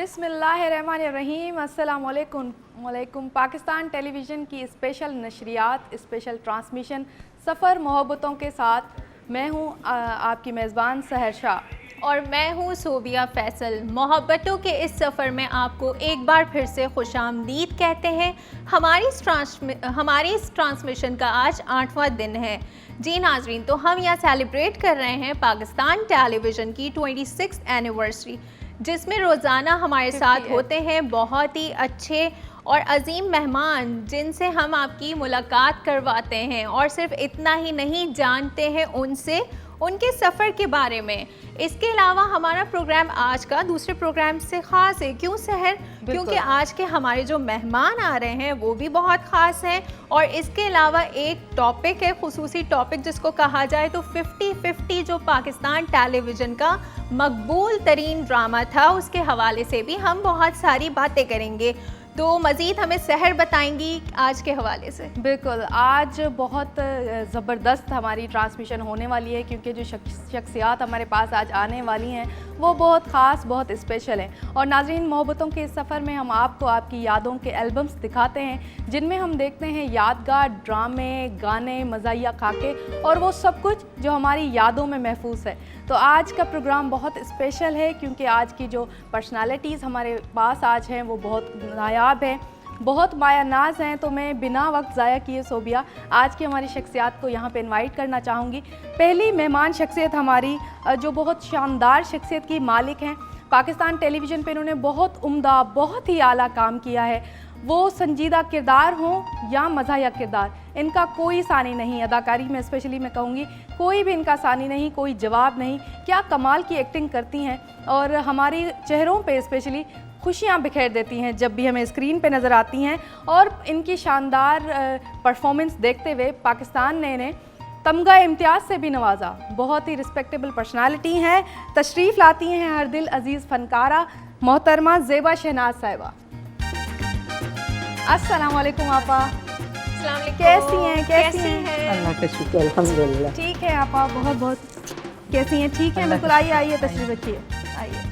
बिस्मिल्लाहिर्रहमानिर्रहीम। अस्सलाम वालेकुम। पाकिस्तान टेलीविज़न की स्पेशल नशरियात, स्पेशल ट्रांसमिशन सफ़र मोहब्बतों के साथ मैं हूँ आपकी मेज़बान सहर शाह और मैं हूँ सोबिया फैसल। मोहब्बतों के इस सफ़र में आपको एक बार फिर से खुशामदीद कहते हैं। हमारी इस ट्रांसमिशन का आज 8वां दिन है। जी नाजरीन, तो हम यहाँ सेलिब्रेट कर रहे हैं पाकिस्तान टेलीविज़न की 26th एनिवर्सरी, जिसमें रोज़ाना हमारे साथ होते हैं बहुत ही अच्छे और अजीम मेहमान, जिनसे हम आपकी मुलाकात करवाते हैं और सिर्फ इतना ही नहीं, जानते हैं उनसे उनके सफ़र के बारे में। इसके अलावा हमारा प्रोग्राम आज का दूसरे प्रोग्राम से ख़ास है। क्यों सहर? क्योंकि आज के हमारे जो मेहमान आ रहे हैं वो भी बहुत ख़ास हैं। और इसके अलावा एक टॉपिक है, खुसूसी टॉपिक, जिसको कहा जाए तो 50-50, जो पाकिस्तान टेलीविज़न का मकबूल तरीन ड्रामा था, उसके हवाले से भी हम बहुत सारी बातें करेंगे। तो मज़ीद हमें सहर बताएंगी आज के हवाले से। बिल्कुल, आज बहुत ज़बरदस्त हमारी ट्रांसमिशन होने वाली है, क्योंकि जो शख्सियात हमारे पास आज आने वाली हैं वो बहुत ख़ास, बहुत स्पेशल हैं। और नाज़रीन, मोहब्बतों के इस सफ़र में हम आपको आपकी यादों के एल्बम्स दिखाते हैं, जिनमें हम देखते हैं यादगार ड्रामे, गाने, मज़ाहिया खाके और वो सब कुछ जो हमारी यादों में महफूज है। तो आज का प्रोग्राम बहुत स्पेशल है, क्योंकि आज की जो पर्सनालिटीज़ हमारे पास आज हैं वो बहुत नायाब हैं, बहुत माया नाज हैं। तो मैं बिना वक्त ज़ाया किए सोबिया आज की हमारी शख्सियात को यहाँ पे इनवाइट करना चाहूँगी। पहली मेहमान शख्सियत हमारी जो बहुत शानदार शख्सियत की मालिक हैं, पाकिस्तान टेलीविज़न पे इन्होंने बहुत उम्दा, बहुत ही आला काम किया है। वो संजीदा किरदार हों या मज़ाहिया किरदार, इनका कोई सानी नहीं। अदाकारी में स्पेशली मैं कहूँगी, कोई भी इनका सानी नहीं, कोई जवाब नहीं। क्या कमाल की एक्टिंग करती हैं और हमारी चेहरों पे स्पेशली खुशियाँ बिखेर देती हैं जब भी हमें स्क्रीन पे नज़र आती हैं। और इनकी शानदार परफॉर्मेंस देखते हुए पाकिस्तान ने इन्हें तमगा इम्तियाज़ से भी नवाजा। बहुत ही रिस्पेक्टेबल पर्सनालिटी हैं। तशरीफ़ लाती हैं हर दिल अजीज़ फ़नकारा मोहतरमा ज़ेबा शहनाज साहिबा। अस्सलाम वालेकुम आपा। अस्सलाम वालेकुम। कैसी हैं? कैसी हैं? अल्लाह का शुक्र, अल्हम्दुलिल्लाह। ठीक है आपा, बहुत बहुत कैसी हैं? ठीक है, बिल्कुल। आइए आइए, तशरीफ़ रखिए, आइए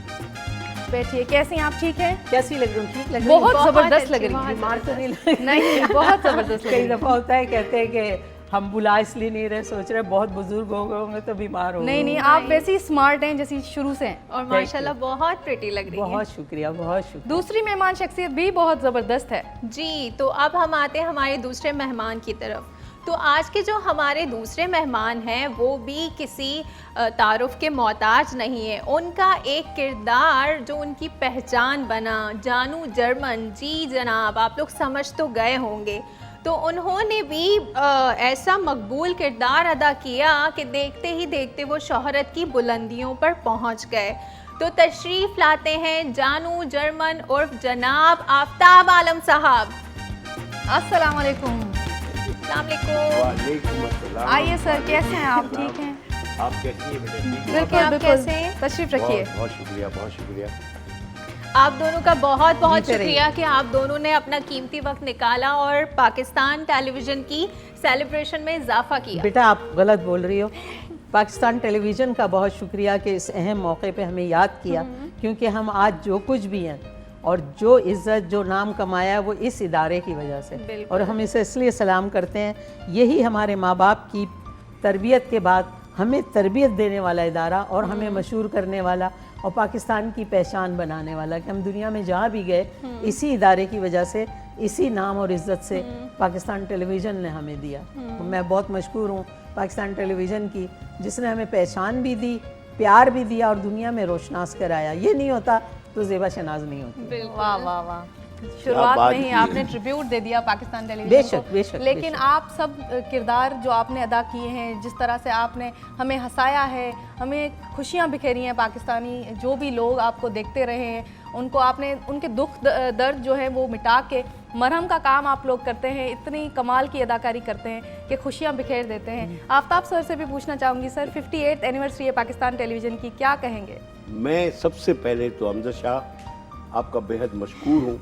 बैठिए। कैसी हैं आप? ठीक है? कैसी लग रही हूँ? ठीक लग रही बहुत ज़बरदस्त लग रही है। बीमार तो नहीं लग रही? नहीं, बहुत ज़बरदस्त लग रही कई दफ़ा होता है, कहते हैं कि हम बुला इसलिए नहीं रहे, सोच रहे बहुत बुजुर्ग हो गए होंगे तो बीमार हो। नहीं, आप वैसे ही स्मार्ट हैं जैसी शुरू से हैं और माशाल्लाह बहुत प्रिटी लग रही है। बहुत शुक्रिया, बहुत शुक्रिया। दूसरी मेहमान शख्सियत भी बहुत ज़बरदस्त है जी। तो अब हम आते हैं हमारे दूसरे मेहमान की तरफ। तो आज के जो हमारे दूसरे मेहमान हैं वो भी किसी तारुफ के मोहताज नहीं है। उनका एक किरदार जो उनकी पहचान बना, जानू जर्मन। जी जनाब, आप लोग समझ तो गए होंगे। तो उन्होंने भी ऐसा मकबूल किरदार अदा किया कि देखते ही देखते वो शोहरत की बुलंदियों पर पहुंच गए। तो तशरीफ़ लाते हैं जानू जर्मन उर्फ जनाब आफ्ताब आलम साहब। अस्सलाम वालेकुम। वालेकुम अस्सलाम। आइए सर, कैसे हैं आप? ठीक हैं? आप कैसी हैं बेटा? बिल्कुल आप बिल्कुल, कैसे हैं? तशरीफ़ रखिए। बहुत शुक्रिया, बहुत शुक्रिया। आप दोनों का बहुत बहुत जीते शुक्रिया कि आप दोनों ने अपना कीमती वक्त निकाला और पाकिस्तान टेलीविज़न की सेलिब्रेशन में इजाफा किया। बेटा आप गलत बोल रही हो। पाकिस्तान टेलीविज़न का बहुत शुक्रिया कि इस अहम मौके पे हमें याद किया, क्योंकि हम आज जो कुछ भी हैं और जो इज़्ज़त, जो नाम कमाया है, वो इस इदारे की वजह से। और हम इसे इसलिए सलाम करते हैं। यही हमारे माँ बाप की तरबियत के बाद हमें तरबियत देने वाला इदारा और हमें मशहूर करने वाला और पाकिस्तान की पहचान बनाने वाला, कि हम दुनिया में जहाँ भी गए इसी इदारे की वजह से, इसी नाम और इज़्ज़त से पाकिस्तान टेलीविज़न ने हमें दिया। तो मैं बहुत मशकूर हूँ पाकिस्तान टेलीविज़न की, जिसने हमें पहचान भी दी, प्यार भी दिया और दुनिया में रोशनास कराया। ये नहीं होता तो ज़ेबा शहनाज नहीं होती। वाह वाह वाह, शुरुआत में ही आपने ट्रिब्यूट दे दिया पाकिस्तान टेलीविज़न बेशक, को। बेशक, लेकिन आप सब किरदार जो आपने अदा किए हैं, जिस तरह से आपने हमें हंसाया है, हमें खुशियाँ बिखेरी हैं, पाकिस्तानी जो भी लोग आपको देखते रहे हैं, उनको आपने उनके दुख दर्द जो है वो मिटा के मरहम का काम आप लोग करते हैं। इतनी कमाल की अदाकारी करते हैं कि खुशियाँ बिखेर देते हैं। आफ्ताब सर से भी पूछना चाहूँगी, सर 58th एनिवर्सरी है पाकिस्तान टेलीविज़न की, क्या कहेंगे? मैं सबसे पहले तो अमजद शाह आपका बेहद मशकूर हूँ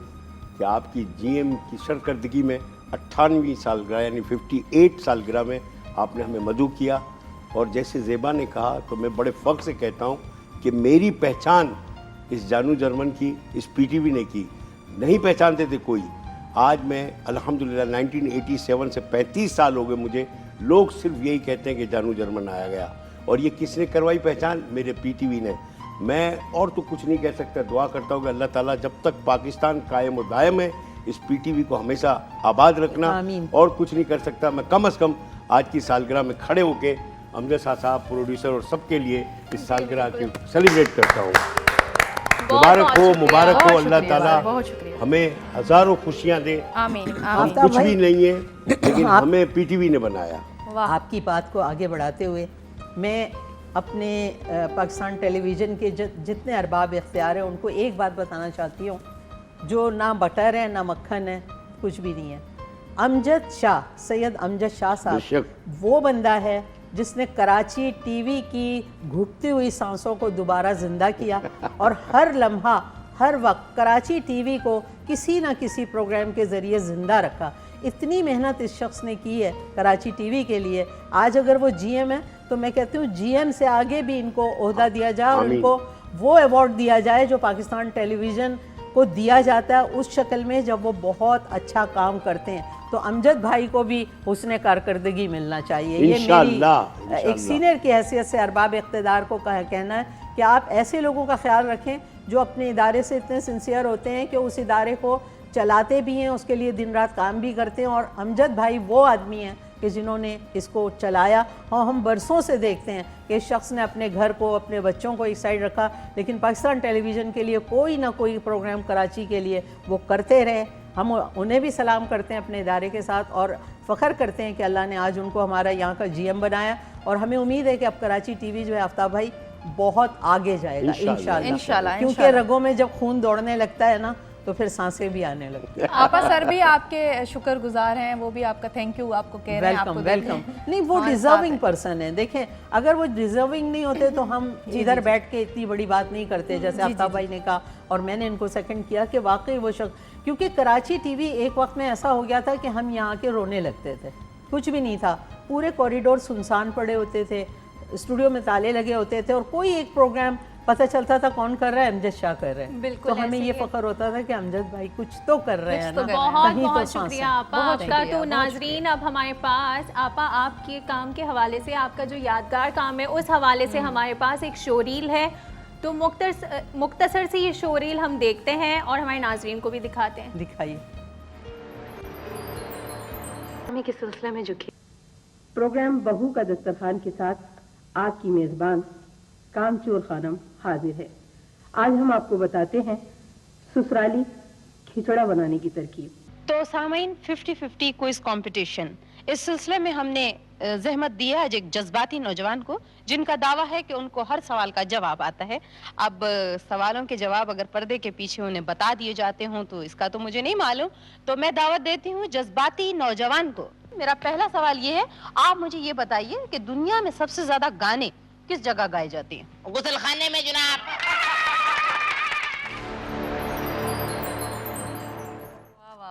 कि आपकी जीएम की सरकर्दगी में 98वीं सालगिरह यानी 58 सालगिरह में आपने हमें मदऊ किया। और जैसे ज़ेबा ने कहा, तो मैं बड़े फ़ख्र से कहता हूँ कि मेरी पहचान इस जानू जर्मन की, इस पीटीवी ने की, नहीं पहचानते थे कोई। आज मैं अल्हम्दुलिल्लाह 1987 से 35 साल हो गए मुझे, लोग सिर्फ यही कहते हैं कि जानू जर्मन आया गया। और ये किसने करवाई पहचान? मेरे पीटीवी ने। मैं और तो कुछ नहीं कह सकता, दुआ करता हूँ कि अल्लाह ताला जब तक पाकिस्तान कायम व दायम है, इस पीटीवी को हमेशा आबाद रखना। आमीन। और कुछ नहीं कर सकता। मैं कम से कम आज की सालगिरह में खड़े होके अमजद शाह साहब, प्रोड्यूसर और सबके लिए इस सालगिरह की सेलिब्रेट करता हूँ। मुबारक हो, मुबारक हो। अल्लाह ताला बहुत शुक्रिया। हमें हजारों खुशियाँ दे। आमीन हम आमीन। आफ्ताब कुछ भाई, भी नहीं है, लेकिन हमें पीटीवी ने बनाया। वाह। आपकी बात को आगे बढ़ाते हुए मैं अपने पाकिस्तान टेलीविज़न के जितने अरबाब इख्तियार हैं उनको एक बात बताना चाहती हूँ, जो ना बटर है ना मक्खन है, कुछ भी नहीं है। अमजद शाह, सैयद अमजद शाह साहब बेशक। वो बंदा है जिसने कराची टीवी की घुटती हुई सांसों को दोबारा ज़िंदा किया और हर लम्हा हर वक्त कराची टीवी को किसी ना किसी प्रोग्राम के ज़रिए ज़िंदा रखा। इतनी मेहनत इस शख्स ने की है कराची टीवी के लिए। आज अगर वो जीएम है तो मैं कहती हूँ जीएम से आगे भी इनको ओहदा दिया जाए और आमीन। इनको वो अवार्ड दिया जाए जो पाकिस्तान टेलीविज़न को दिया जाता है उस शक्ल में जब वो बहुत अच्छा काम करते हैं। तो अमजद भाई को भी हुस्न कारकर्दगी मिलना चाहिए। ये इंशाअल्लाह, मेरी एक इंशाअल्लाह। सीनियर की हैसियत से अरबाब इक़्तिदार को कहना है कि आप ऐसे लोगों का ख्याल रखें जो अपने इदारे से इतने सिंसियर होते हैं कि उस इदारे को चलाते भी हैं, उसके लिए दिन रात काम भी करते हैं। और अमजद भाई वो आदमी हैं कि जिन्होंने इसको चलाया और हम बरसों से देखते हैं कि इस शख्स ने अपने घर को, अपने बच्चों को एक साइड रखा, लेकिन पाकिस्तान टेलीविज़न के लिए कोई ना कोई प्रोग्राम कराची के लिए वो करते रहे। हम उन्हें भी सलाम करते हैं अपने इदारे के साथ और फ़ख्र करते हैं कि अल्लाह ने आज उनको हमारा यहाँ का जीएम बनाया। और हमें उम्मीद है कि अब कराची टीवी जो है आफ्ताब भाई बहुत आगे जाएगा इंशाअल्लाह। इंशाअल्लाह, क्योंकि इंशाअल्लाह। रगों में जब खून दौड़ने लगता है ना तो फिर सांसें भी आने लगती हैं। आपा सर भी आपके शुक्रगुजार हैं, वो भी आपका थैंक यू आपको कह रहे हैं। वेलकम आपको वेलकम। नहीं, वो हमारे डिजर्विंग साथ पर्सन है। देखें, अगर वो डिजर्विंग नहीं होते तो हम इधर बैठ के इतनी बड़ी बात नहीं करते जैसे आफ्ताब भाई ने कहा। और मैंने इनको सेकंड किया कि वाकई वो शख्स, क्योंकि कराची टीवी एक वक्त में ऐसा हो गया था कि हम यहाँ के रोने लगते थे, कुछ भी नहीं था, पूरे कॉरिडोर सुनसान पड़े होते थे, स्टूडियो में ताले लगे होते थे और कोई एक प्रोग्राम पता चलता था कौन कर रहा है, अमजद शाह कर रहे हैं। बिल्कुल तो हमें ऐसे ये ही फ़ख्र होता था कि अमजद भाई कुछ तो कर रहे हैं ना, बहुत कहीं तो बहुत सांस शुक्रिया है। आपा बहुत आपका। शुक्रिया, तो बहुत नाजरीन अब हमारे पास आपा आपके काम के हवाले से, आपका जो यादगार काम है उस हवाले से हमारे पास एक शोरील है। तो मुख्तसर से ये शोरील हम देखते हैं और हमारे नाजरीन को भी दिखाते हैं। दिखाइए। के सिलसिले में झुकी प्रोग्राम बहू का दस्तरखान के साथ आपकी मेजबान कामचोर खानम हाजिर है। आज हम आपको बताते हैं ससुराली खिचड़ा बनाने की तरकीब। तो सामीन 50-50 क्विज कंपटीशन, इस सिलसिले में हमने जहमत दी है आज एक जज्बाती नौजवान को जिनका दावा है कि उनको हर सवाल का जवाब आता है। अब सवालों के जवाब अगर पर्दे के पीछे उन्हें बता दिए जाते हों तो इसका तो मुझे नहीं मालूम, तो मैं दावत देती हूँ जज्बाती नौजवान को। मेरा पहला सवाल ये है, आप मुझे ये बताइए कि दुनिया में सबसे ज्यादा गाने किस जगह गाए जाते हैं? गुसलखाने में जनाब।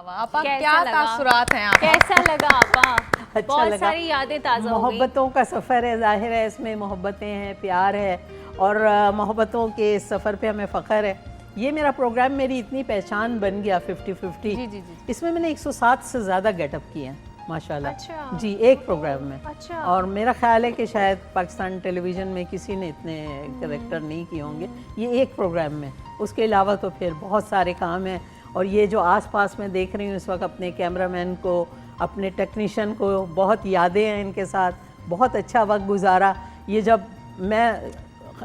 आपा कैसा क्या लगा? तासुरात हैं आपका? कैसा लगा आपा? अच्छा बहुत लगा। सारी यादें ताज़ा हो गई। मोहब्बतों का सफ़र है, जाहिर है इसमें मोहब्बतें हैं, प्यार है और मोहब्बतों के इस सफ़र पे हमें फ़ख्र है। ये मेरा प्रोग्राम मेरी इतनी पहचान बन गया 50-50। जी, जी, जी। इसमें मैंने 107 से ज़्यादा गेटअप किए हैं माशाल्लाह। अच्छा। जी, एक प्रोग्राम में। अच्छा। और मेरा ख्याल है कि शायद पाकिस्तान टेलीविज़न में किसी ने इतने कैरेक्टर नहीं किए होंगे, ये एक प्रोग्राम में। उसके अलावा तो फिर बहुत सारे काम हैं। और ये जो आसपास में देख रही हूँ इस वक्त, अपने कैमरामैन को, अपने टेक्नीशियन को, बहुत यादें हैं इनके साथ, बहुत अच्छा वक्त गुजारा। ये जब मैं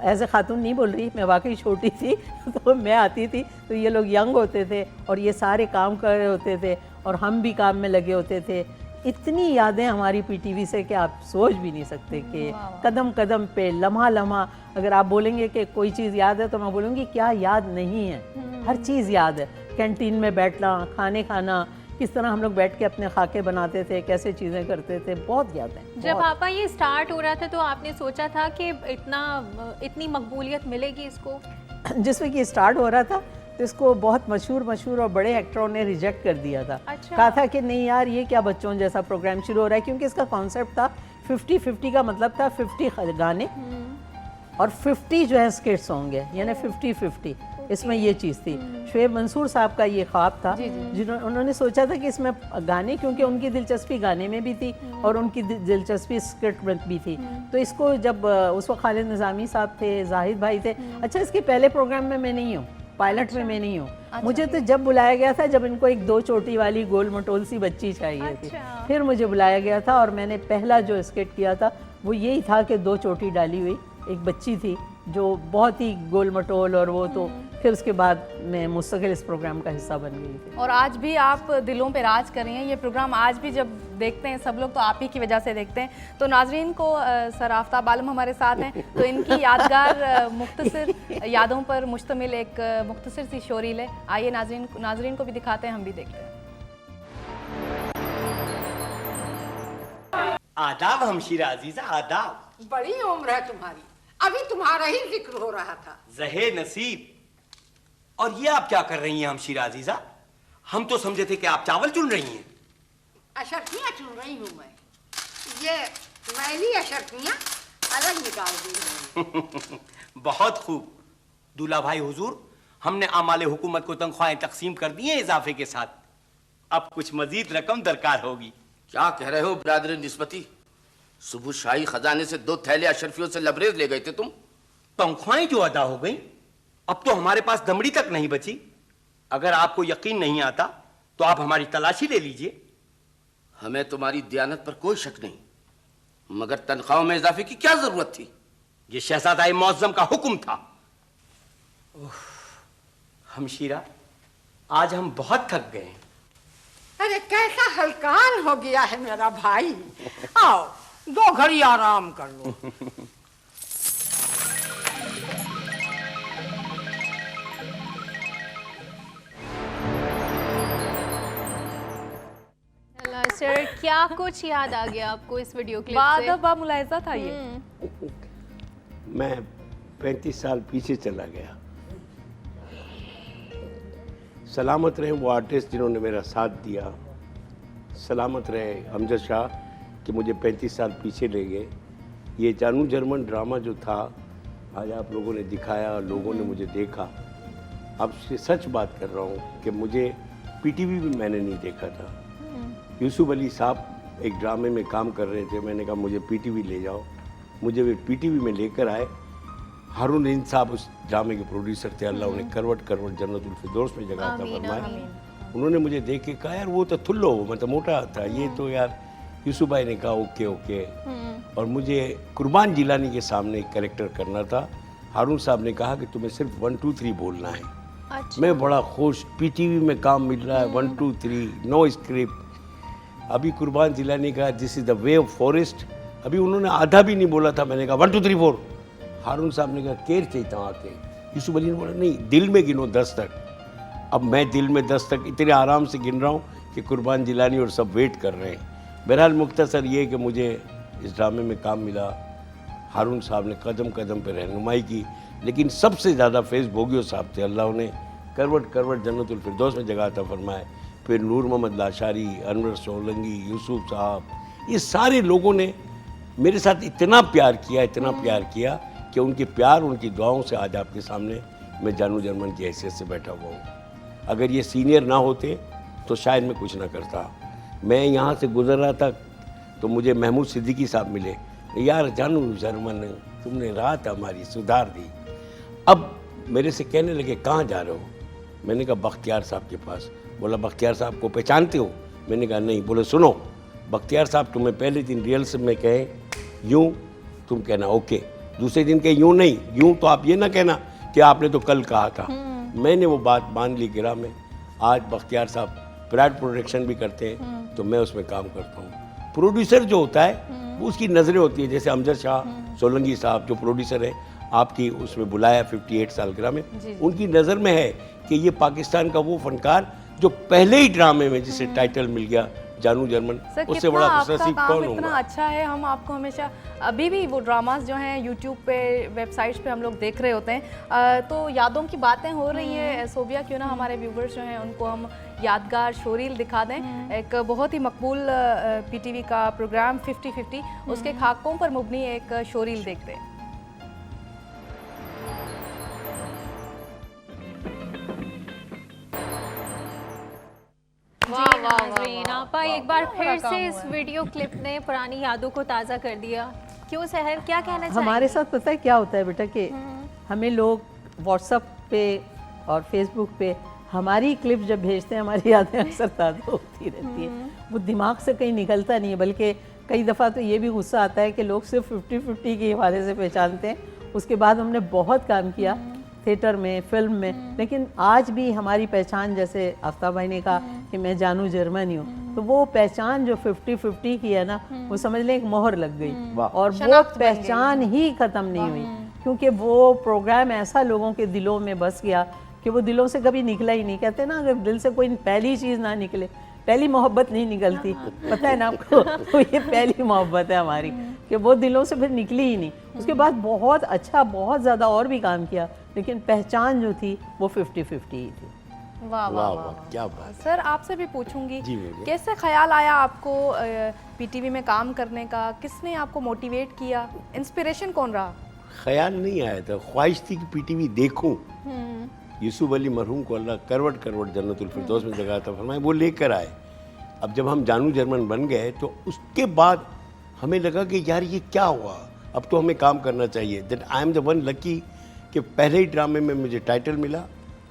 एज ए खातून नहीं बोल रही, मैं वाकई छोटी थी तो मैं आती थी तो ये लोग यंग होते थे और ये सारे काम कर रहे होते थे और हम भी काम में लगे होते थे। इतनी यादें हमारी पीटीवी से कि आप सोच भी नहीं सकते कि कदम कदम पे, लम्हा लम्हा, अगर आप बोलेंगे कि कोई चीज़ याद है तो मैं बोलूँगी क्या याद नहीं है, हर चीज़ याद है। कैंटीन में बैठना, खाने खाना, किस तरह हम लोग बैठ के अपने खाके बनाते थे, कैसे चीज़ें करते थे, बहुत याद है। जब आपा ये स्टार्ट हो रहा था तो आपने सोचा था कि इतनी मकबूलियत मिलेगी इसको? जिसमें कि स्टार्ट हो रहा था तो इसको बहुत मशहूर और बड़े एक्टरों ने रिजेक्ट कर दिया था। अच्छा। कहा था कि नहीं यार, ये क्या बच्चों जैसा प्रोग्राम शुरू हो रहा है, क्योंकि इसका कॉन्सेप्ट था 50-50 का मतलब था 50 गाने और 50 जो है स्किट्स होंगे, यानी 50-50। इसमें ये चीज़ थी। शुएब मंसूर साहब का ये ख्वाब था, उन्होंने सोचा था कि इसमें गाने, क्योंकि उनकी दिलचस्पी गाने में भी थी और उनकी दिलचस्पी स्क्रिप्ट में भी थी, तो इसको जब उस वक्त खालिद निज़ामी साहब थे, जाहिद भाई थे, अच्छा इसके पहले प्रोग्राम में मैं नहीं हूँ, पायलट में मैं नहीं हूँ, मुझे तो जब बुलाया गया था जब इनको एक 2 चोटी वाली गोल मटोल सी बच्ची चाहिए थी, फिर मुझे बुलाया गया था और मैंने पहला जो स्किट किया था वो यही था कि 2 चोटी डाली हुई एक बच्ची थी जो बहुत ही गोल मटोल, और वो तो फिर उसके बाद मैं मुस्तकिल इस प्रोग्राम का हिस्सा बन गई थी। और आज भी आप दिलों पे राज कर रही हैं। ये प्रोग्राम आज भी जब देखते हैं सब लोग तो आप ही की वजह से देखते हैं। तो नाजरीन को सर आफ्ताब आलम हमारे साथ हैं, तो इनकी यादगार मुख्तसर यादों पर मुश्तमिल एक मुख्तसर सी शोरील है। आइए नाजरीन को भी दिखाते हैं, हम भी देखते हैं। आदाब हमशीरा अजीजा, आदाब। बड़ी उम्र है तुम्हारी, अभी तुम्हारा ही जिक्र हो रहा था। जहे नसीब। और ये आप क्या कर रही हैं हमशीरा अजीजा? हम तो समझे थे कि आप चावल चुन रही हैं। अशर्फियाँ चुन रही हूँ मैं, ये मैली अशर्फियाँ अलग निकाल दी हूँ। बहुत खूब। दूल्हा भाई हुजूर, हमने आमाले हुकूमत को तनख्वाहें तकसीम कर दी हैं इजाफे के साथ, अब कुछ मजीद रकम दरकार होगी। क्या कह रहे हो ब्रादर निस्बती? सुबह शाही खजाने से 2 थैले अशरफियों से लबरेज ले गए थे तुम। तनख्वाहें जो अदा हो गई, अब तो हमारे पास दमड़ी तक नहीं बची। अगर आपको यकीन नहीं आता तो आप हमारी तलाशी ले लीजिए। हमें तुम्हारी दयानत पर कोई शक नहीं, मगर तनख्वाहों में इजाफे की क्या जरूरत थी? ये शहजादा मौज़म का हुक्म था। हमशीरा, आज हम बहुत थक गए हैं। अरे कैसा हलकान हो गया है मेरा भाई, आओ 2 घड़ी आराम कर लो। सर, क्या कुछ याद आ गया आपको इस वीडियो क्लिप से? बादबा मुलाहिजा था ये। मैं 35 साल पीछे चला गया। सलामत रहे वो आर्टिस्ट जिन्होंने मेरा साथ दिया, सलामत रहे अमजद शाह कि मुझे 35 साल पीछे ले गए। ये जानू जर्मन ड्रामा जो था, आज आप लोगों ने दिखाया, लोगों ने मुझे देखा। अब से सच बात कर रहा हूँ कि मुझे पीटीवी भी मैंने नहीं देखा था। यूसुफ अली साहब एक ड्रामे में काम कर रहे थे, मैंने कहा मुझे पीटीवी ले जाओ, मुझे वे पीटीवी में लेकर आए। हारून हिंद साहब उस ड्रामे के प्रोड्यूसर थे, अल्लाह उन्हें करवट करवट जन्नतुल फिरदौस में जगह था फरमाया। उन्होंने मुझे देख के कहा यार वो तो थुल्लो, मतलब मोटा था, ये तो यार। यूसुफ भाई ने कहा ओके ओके। और मुझे कुर्बान जिलानी के सामने एक कैरेक्टर करना था। हारून साहब ने कहा कि तुम्हें सिर्फ 1 2 3 बोलना है। अच्छा। मैं बड़ा खुश, पीटीवी में काम मिल रहा है, 1 2 3, नो स्क्रिप्ट। अभी कुर्बान जिलानी का this is the way of forest, अभी उन्होंने आधा भी नहीं बोला था, मैंने कहा 1 2 3 4। हारून साहब ने कहा केर चाहिए था आके। यूसुफ अली ने बोला नहीं, दिल में गिनो 10 तक। अब मैं दिल में 10 तक इतने आराम से गिन रहा हूँ कि कुर्बान जिलानी और सब वेट कर रहे हैं। बहरहाल मुख्तसर ये कि मुझे इस ड्रामे में काम मिला, हारून साहब ने कदम कदम पे रहनुमाई की, लेकिन सबसे ज़्यादा फैज़ भोगियो साहब थे, अल्लाह उन्हें करवट करवट जन्नतुल फिरदौस में जगह अता फरमाए। फिर नूर मोहम्मद लाशारी, अनवर सोलंगी, यूसुफ साहब, ये सारे लोगों ने मेरे साथ इतना प्यार किया कि उनके प्यार, उनकी दुआओं से आज आपके सामने मैं जानू जर्मन की हैसियत से बैठा हुआ हूँ। अगर ये सीनियर ना होते तो शायद मैं कुछ ना करता। मैं यहाँ से गुजर रहा था तो मुझे महमूद सिद्दीकी साहब मिले, यार जानू जर्मन तुमने रात हमारी सुधार दी। अब मेरे से कहने लगे कहाँ जा रहे हो? मैंने कहा बख्तियार साहब के पास। बोला बख्तियार साहब को पहचानते हो? मैंने कहा नहीं। बोले सुनो, बख्तियार साहब तुम्हें पहले दिन रिहर्सल में कहे यूँ, तुम कहना ओके, दूसरे दिन कहे यूँ नहीं, यूँ तो आप ये ना कहना कि आपने तो कल कहा था। मैंने वो बात मान ली गिरा में। आज बख्तियार साहब प्राइड प्रोडक्शन भी करते हैं तो मैं उसमें काम करता हूँ। प्रोड्यूसर जो होता है वो उसकी नज़रें होती है, जैसे अमजद शाह सोलंगी साहब जो प्रोड्यूसर है आपकी उसमें बुलाया 58 सालगिरह में, उनकी नज़र में है कि ये पाकिस्तान का वो फनकार जो पहले ही ड्रामे में जिसे टाइटल मिल गया जानू जर्मन, उससे बड़ा खुशनसीब कौन होगा? इतना अच्छा है, हम आपको हमेशा अभी भी वो ड्रामास जो हैं यूट्यूब पे, वेबसाइट्स पे हम लोग देख रहे होते हैं। तो यादों की बातें हो रही है सोबिया, क्यों ना हमारे व्यूवर्स जो हैं उनको हम यादगार शोरील दिखा दें। एक बहुत ही मकबूल पीटीवी का प्रोग्राम 50-50, उसके खाकों पर मुबनी एक शोरील देखते हैं। नाज़रीन, आपा एक बार फिर से इस वीडियो क्लिप ने पुरानी यादों को ताज़ा कर दिया। क्यों सहर, क्या कहना चाहेंगे? हमारे साथ पता है क्या होता है बेटा कि हमें लोग व्हाट्सएप पे और फेसबुक पे हमारी क्लिप जब भेजते हैं, हमारी यादें अक्सर ताज़ा होती रहती है, वो दिमाग से कहीं निकलता नहीं है। बल्कि कई दफ़ा तो ये भी गुस्सा आता है कि लोग सिर्फ 50-50 के हवाले से पहचानते हैं। उसके बाद हमने बहुत काम किया थिएटर में, फिल्म में, लेकिन आज भी हमारी पहचान, जैसे आफ्ताब भाई ने कहा कि मैं जानू जर्मनी हूँ, तो वो पहचान जो 50-50 की है ना, वो समझ लें एक मोहर लग गई और वो पहचान ही ख़त्म नहीं हुई, क्योंकि वो प्रोग्राम ऐसा लोगों के दिलों में बस गया कि वो दिलों से कभी निकला ही नहीं। कहते ना, अगर दिल से कोई पहली चीज़ ना निकले, पहली मोहब्बत नहीं निकलती, पता है ना आपको, तो ये पहली मोहब्बत है हमारी कि वो दिलों से फिर निकली ही नहीं। उसके बाद बहुत अच्छा, बहुत ज़्यादा और भी काम किया, लेकिन पहचान जो थी वो 50-50 ही थी। वाह वाह वाह, क्या बात। सर आपसे भी पूछूंगी, जी बोलिए। कैसे ख्याल आया आपको पीटीवी में काम करने का? किसने आपको मोटिवेट किया? इंस्पिरेशन कौन रहा? ख्याल नहीं आया था, ख्वाहिश थी कि पीटीवी देखूं। यूसुफ अली मरहूम को अल्लाह करवट करवट जन्नतुल फिरदौस में जगह था फरमाए, वो लेकर आए। अब जब हम जानू जर्मन बन गए तो उसके बाद हमें लगा कि यार ये क्या हुआ, अब तो हमें काम करना चाहिए। That I am the one lucky कि पहले ही ड्रामे में मुझे टाइटल मिला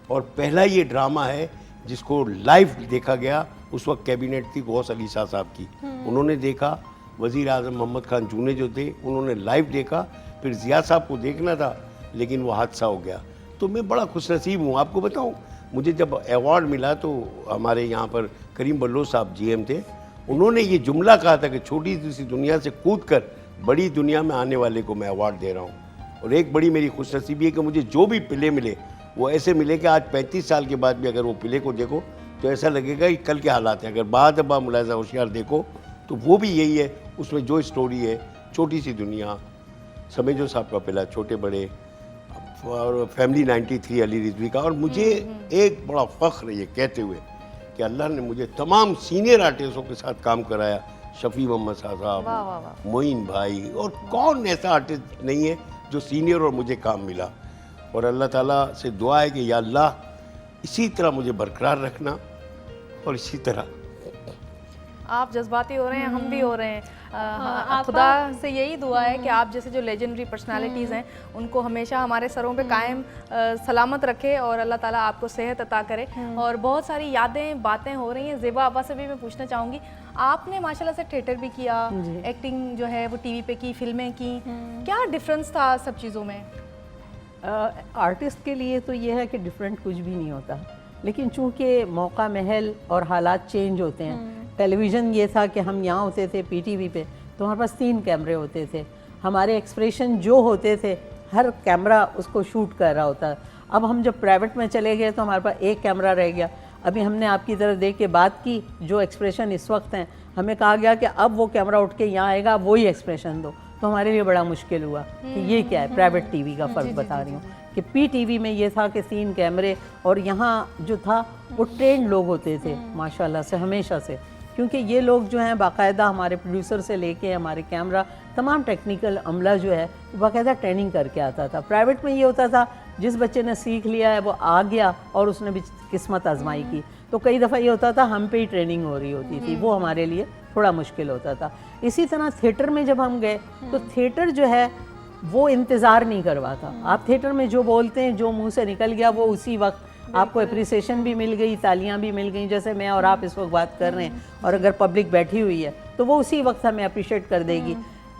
और पहला ये ड्रामा है जिसको लाइव देखा गया। उस वक्त कैबिनेट थी गौस अली शाह साहब की, उन्होंने देखा। वज़ीर आज़म मोहम्मद खान जूने जो थे उन्होंने लाइव देखा। फिर ज़िया साहब को देखना था लेकिन वो हादसा हो गया। तो मैं बड़ा खुशनसीब हूँ। आपको बताऊँ, मुझे जब अवार्ड मिला तो हमारे यहाँ पर करीम बल्लो साहब GM थे, उन्होंने ये जुमला कहा था कि छोटी सी दुनिया से कूद कर बड़ी दुनिया में आने वाले को मैं अवार्ड दे रहा हूँ। और एक बड़ी मेरी खुशनसीबी है कि मुझे जो भी पिले मिले वो ऐसे मिले कि आज 35 साल के बाद भी अगर वो पिले को देखो तो ऐसा लगेगा कि कल के हालात हैं। अगर बादबा मुलाज़ा होशियार देखो तो वो भी यही है। उसमें जो स्टोरी है, छोटी सी दुनिया, समेजो साहब का पिला, छोटे बड़े, और फैमिली 93 अली रिजवी का। और मुझे एक बड़ा फ़ख्र है ये कहते हुए कि अल्लाह ने मुझे तमाम सीनियर आर्टिस्टों के साथ काम कराया। शफ़ी मोहम्मद साहब, मोइन भाई, और कौन ऐसा आर्टिस्ट नहीं है जो सीनियर और मुझे काम मिला। और अल्लाह ताला से दुआ है कि या अल्लाह इसी तरह मुझे बरकरार रखना और इसी तरह। आप जज्बाती हो रहे हैं, हम भी हो रहे हैं। खुदा से यही दुआ है कि आप जैसे जो लेजेंडरी पर्सनालिटीज़ हैं उनको हमेशा हमारे सरों पे कायम सलामत रखे और अल्लाह ताला आपको सेहत अता करे। और बहुत सारी यादें, बातें हो रही हैं। ज़ेबा अब्बा से भी मैं पूछना चाहूँगी, आपने माशाल्लाह से थिएटर भी किया, एक्टिंग जो है वो टीवी पे की, फिल्में की, क्या डिफरेंस था सब चीज़ों में? आर्टिस्ट के लिए तो ये है कि डिफरेंट कुछ भी नहीं होता, लेकिन चूँकि मौका महल और हालात चेंज होते हैं। टेलीविज़न ये था कि हम यहाँ होते थे PTV पे तो हमारे पास 3 कैमरे होते थे, हमारे एक्सप्रेशन जो होते थे हर कैमरा उसको शूट कर रहा होता। अब हम जब प्राइवेट में चले गए तो हमारे पास 1 कैमरा रह गया। अभी हमने आपकी तरफ देख के बात की, जो एक्सप्रेशन इस वक्त हैं, हमें कहा गया कि अब वो कैमरा उठ के यहाँ आएगा, वही एक्सप्रेशन दो। तो हमारे लिए बड़ा मुश्किल हुआ कि ये क्या है। प्राइवेट टीवी का फ़र्क बता रही हूँ कि PTV में ये था कि 3 कैमरे, और यहाँ जो था वो ट्रेंड लोग होते थे माशाल्लाह से, हमेशा से, क्योंकि ये लोग जो हैं बाकायदा हमारे प्रोड्यूसर से लेके हमारे कैमरा, तमाम टेक्निकल अमला जो है बाकायदा ट्रेनिंग करके आता था। प्राइवेट में ये होता था जिस बच्चे ने सीख लिया है वो आ गया और उसने भी किस्मत आजमाई की। तो कई दफ़ा ये होता था हम पे ही ट्रेनिंग हो रही होती थी, वो हमारे लिए थोड़ा मुश्किल होता था। इसी तरह थिएटर में जब हम गए तो थिएटर जो है वो इंतज़ार नहीं करवाता। आप थिएटर में जो बोलते हैं, जो मुँह से निकल गया वो उसी वक्त आपको अप्रिसिएशन भी मिल गई, तालियां भी मिल गई, जैसे मैं और आप इस वक्त बात कर रहे हैं, और अगर पब्लिक बैठी हुई है तो वो उसी वक्त हमें अप्रिशिएट कर देगी।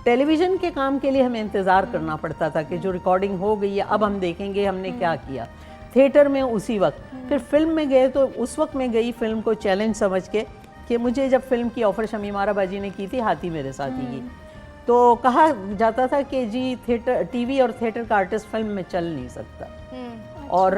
टेलीविज़न के काम के लिए हमें इंतज़ार करना पड़ता था कि जो रिकॉर्डिंग हो गई है अब हम देखेंगे हमने क्या किया। थिएटर में उसी वक्त। फिर फिल्म में गए तो उस वक्त मैं गई फिल्म को चैलेंज समझ के कि मुझे जब फिल्म की ऑफ़र शमीम आरा बाजी ने की थी, हाथी मेरे साथी की, तो कहा जाता था कि जी थिएटर, टीवी और थिएटर का आर्टिस्ट फिल्म में चल नहीं सकता। और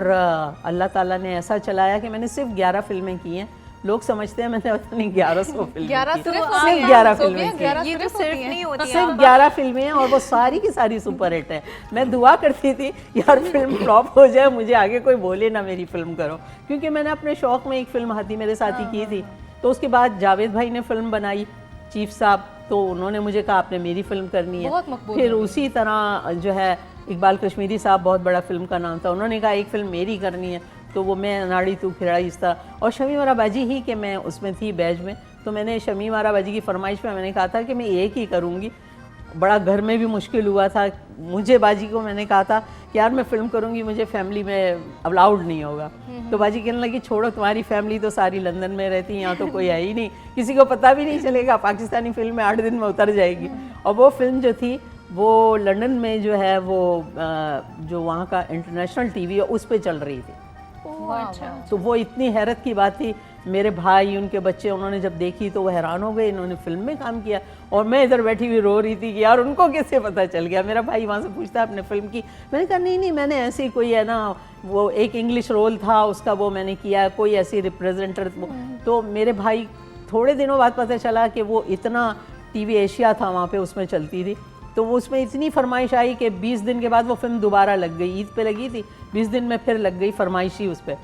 अल्लाह ताला ने ऐसा चलाया कि मैंने सिर्फ 11 फिल्में की हैं। लोग समझते हैं मैंने पता नहीं 1100 फिल्में, सिर्फ 11 फिल्में, ये तो सिर्फ नहीं होती, सिर्फ 11 फिल्में हैं और वो सारी की सारी सुपर हिट है। मैं दुआ करती थी यार फिल्म फ्लॉप हो जाए, मुझे आगे कोई बोले ना मेरी फिल्म करो, क्योंकि मैंने अपने शौक में एक फिल्म हाथी मेरे साथी की थी। तो उसके बाद जावेद भाई ने फिल्म बनाई, चीफ साहब, तो उन्होंने मुझे कहा आपने मेरी फिल्म करनी है। फिर उसी तरह जो है इकबाल कश्मीरी साहब, बहुत बड़ा फिल्म का नाम था, उन्होंने कहा एक फिल्म मेरी करनी है। तो वो मैं अनाड़ी तू खिलाड़ी इस तरह, और शमी मारा बाजी ही कि मैं उसमें थी बैच में, तो मैंने शमी मारा बाजी की फरमाइश में मैंने कहा था कि मैं एक ही करूँगी। बड़ा घर में भी मुश्किल हुआ था मुझे, बाजी को मैंने कहा था कि यार मैं फ़िल्म करूँगी, मुझे फैमिली में अलाउड नहीं होगा। तो बाजी कहने लगी छोड़ो, तुम्हारी फैमिली तो सारी लंदन में रहती है, यहाँ तो कोई है ही नहीं, किसी को पता भी नहीं चलेगा, पाकिस्तानी फिल्म में 8 दिन में उतर जाएगी। और वो फिल्म जो थी वो लंदन में जो है वो जो वहाँ का इंटरनेशनल टीवी है उस पर चल रही थी। तो वो इतनी हैरत की बात थी, मेरे भाई उनके बच्चे उन्होंने जब देखी तो वो हैरान हो गए, इन्होंने फिल्म में काम किया, और मैं इधर बैठी हुई रो रही थी कि यार उनको कैसे पता चल गया। मेरा भाई वहाँ से पूछता है आपने फिल्म की, मैंने कहा नहीं मैंने ऐसी कोई है ना, वो एक इंग्लिश रोल था उसका, वो मैंने किया, कोई ऐसी रिप्रेजेंटेटिव। तो मेरे भाई थोड़े दिनों बाद पता चला कि वो इतना टीवी एशिया था वहाँ पे, उसमें चलती थी, तो वो उसमें इतनी फरमाइश आई कि 20 दिन के बाद वो फिल्म दोबारा लग गई, ईद पे लगी थी, 20 दिन में फिर लग गई फरमाइशी उस पर।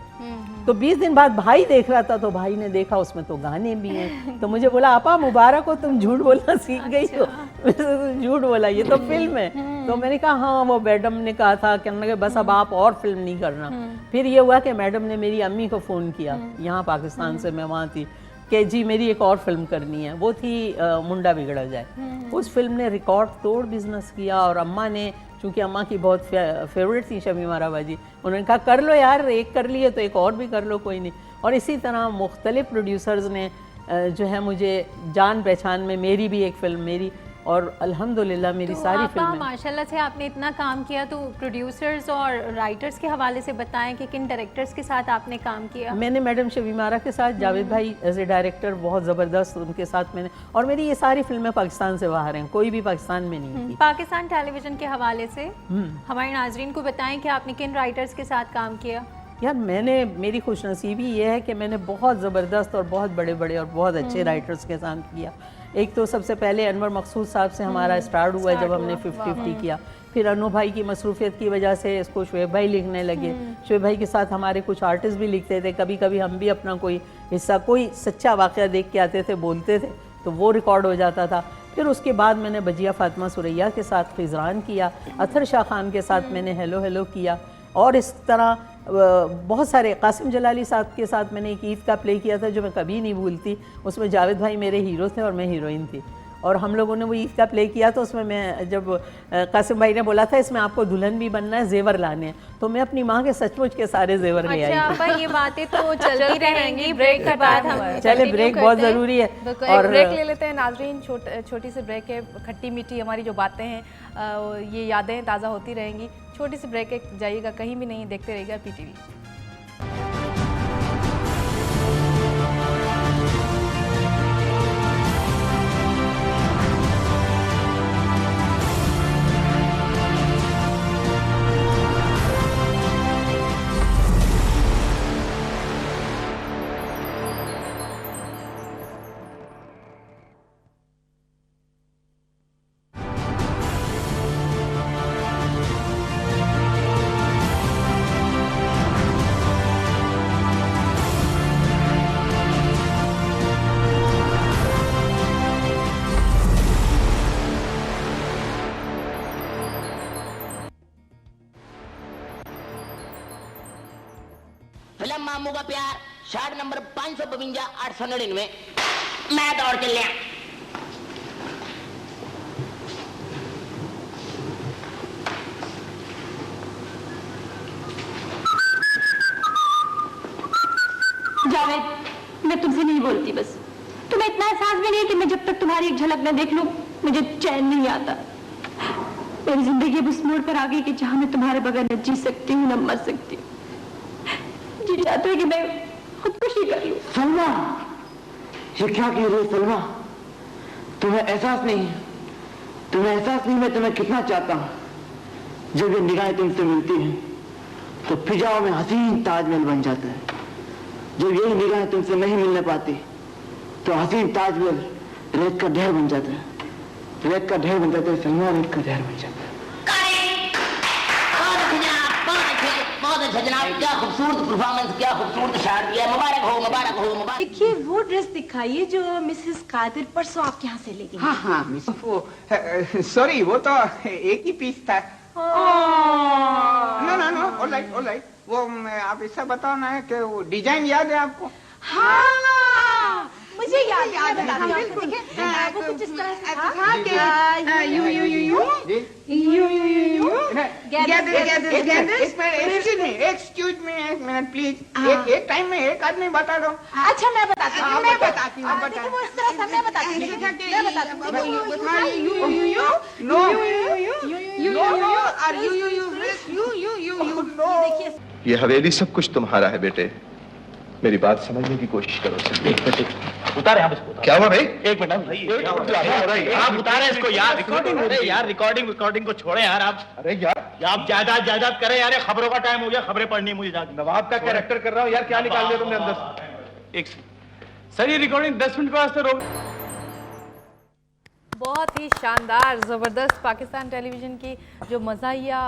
तो 20 दिन बाद भाई देख रहा था, तो भाई ने देखा उसमें तो गाने भी हैं, तो मुझे बोला आपा मुबारक हो, तुम झूठ बोलना सीख गई हो। तुम झूठ बोला, ये तो फिल्म है। तो मैंने कहा हाँ, वो मैडम ने कहा था, कहने लगे बस अब आप और फिल्म नहीं करना। फिर ये हुआ कि मैडम ने मेरी अम्मी को फ़ोन किया, यहाँ पाकिस्तान से, मैं वहाँ थी, कि जी मेरी एक और फिल्म करनी है, वो थी मुंडा बिगड़ा जाए। उस फिल्म ने रिकॉर्ड तोड़ बिजनेस किया, और अम्मा ने, चूँकि अम्मा की बहुत फेवरेट थी शमी मारा बाजी, उन्होंने कहा कर लो यार, एक कर लिए तो एक और भी कर लो, कोई नहीं। और इसी तरह मुख्तलिफ प्रोड्यूसर्स ने जो है मुझे जान पहचान में, मेरी भी एक फ़िल्म मेरी, और अल्हम्दुलिल्लाह मेरी सारी फिल्में। माशाल्लाह से आपने इतना काम किया, तो प्रोड्यूसर्स और राइटर्स के हवाले से बताएं कि किन डायरेक्टर्स के साथ आपने काम किया। मैंने मैडम शमी मारा के साथ, जावेद भाई एज ए डायरेक्टर बहुत ज़बरदस्त, उनके साथ मैंने, और मेरी ये सारी फिल्में पाकिस्तान से बाहर हैं, कोई भी पाकिस्तान में नहीं थी। पाकिस्तान टेलीविज़न के हवाले से हमारे नाजरीन को बताएं कि आपने किन राइटर्स के साथ काम किया। यार मेरी खुशनसीबी ये है कि मैंने बहुत ज़बरदस्त और बहुत बड़े बड़े और बहुत अच्छे राइटर्स के साथ किया। एक तो सबसे पहले अनवर मकसूद साहब से हमारा स्टार्ट हुआ जब हमने 50-50 किया, फिर अनु भाई की मसरूफियत की वजह से इसको शुएब भाई लिखने लगे। शुएब भाई के साथ हमारे कुछ आर्टिस्ट भी लिखते थे, कभी कभी हम भी अपना कोई हिस्सा, कोई सच्चा वाक़या देख के आते थे, बोलते थे, तो वो रिकॉर्ड हो जाता था। फिर उसके बाद मैंने बजिया फातिमा सुरैया के साथ खिज़रान किया, अथर शाह खान के साथ मैंने हेलो हेलो किया, और इस तरह बहुत सारे, कासिम जलाली साहब के साथ मैंने एक ईद का प्ले किया था जो मैं कभी नहीं भूलती। उसमें जावेद भाई मेरे हीरो थे और मैं हीरोइन थी, और हम लोगों ने वो ईद का प्ले किया। तो उसमें मैं, जब कासिम भाई ने बोला था इसमें आपको दुल्हन भी बनना है, जेवर लाने हैं, तो मैं अपनी माँ के सचमुच के सारे जेवर ले आई थी। ये बातें तो चलती रहेंगी, ब्रेक के बाद हम चले, ब्रेक बहुत ज़रूरी है, और ब्रेक ले लेते हैं नाजरीन। छोटी सी ब्रेक है, खट्टी मीठी हमारी जो बातें हैं, ये यादें ताज़ा होती रहेंगी। छोटी सी ब्रेक है, जाइएगा कहीं भी नहीं, देखते रहिएगा PTV। फिल्म मामू का प्यार, शार्ट नंबर 552 899। मैं दौड़ के लिया। जावेद, मैं तुमसे नहीं बोलती, बस तुम्हें इतना एहसास भी नहीं कि मैं जब तक तुम्हारी एक झलक न देख लूं मुझे चैन नहीं आता। मेरी जिंदगी अब उस मोड़ पर आ गई कि जहां मैं तुम्हारे बगैर न जी सकती हूँ, न मर सकती हूँ। जी चाहते हैं कि मैं खुदकुशी कर लूं। सलमा, ये क्या कह रही है सलमा? तुम्हें एहसास नहीं है, तुम्हें एहसास नहीं मैं तुम्हें कितना चाहता हूँ। जब ये निगाहें तुमसे मिलती हैं तो फिजाओं में हसीन ताजमहल बन जाता है। जब यही निगाहें तुमसे नहीं मिलने पाती तो हसीन ताजमहल रेत का ढेर बन जाता है। रेत का ढेर बन जाता है सलमा, रेत का ढेर बन जाता है। जनाब, क्या खूबसूरत परफॉर्मेंस, क्या खूबसूरत शायर किया। मुबारक हो, मुबारक हो, मुबारक। देखिए वो ड्रेस दिखाइए जो मिसेस कादिर परसों आपके यहाँ से लेके। हाँ हाँ मिस, वो सॉरी, वो तो एक ही पीस था। नो नो नो, ऑलराइट वो आप ऐसा बताओ ना कि वो डिजाइन याद है आपको? हाँ, मुझे याद है, बिल्कुल। वो कुछ इस तरह से था कि एक्सक्यूज मी एक मिनट प्लीज, एक टाइम में एक आदमी बता दो। अच्छा मैं बताती हूँ, मैं बताती हूँ। देखिए वो इस तरह से मैं बताती हूँ, देखिए ये हवेली सब कुछ तुम्हारा है बेटे, मेरी बात समझने की कोशिश करो। उतारे आप इसको। क्या हुआ भाई? एक मिनट आप उतारे इसको यार, रिकॉर्डिंग हो रही है यार, रिकॉर्डिंग को छोड़े यार आप। अरे यार आप जायदाद करें यार, खबरों का टाइम हो गया, खबरें पढ़नी मुझे जाके। नवाब का कैरेक्टर कर रहा हूँ यार, क्या निकाल दिया तुमने अंदर? एक सर ये रिकॉर्डिंग 10 मिनट के वास्ते रोक। बहुत ही शानदार ज़बरदस्त पाकिस्तान टेलीविज़न की जो मज़ाहिया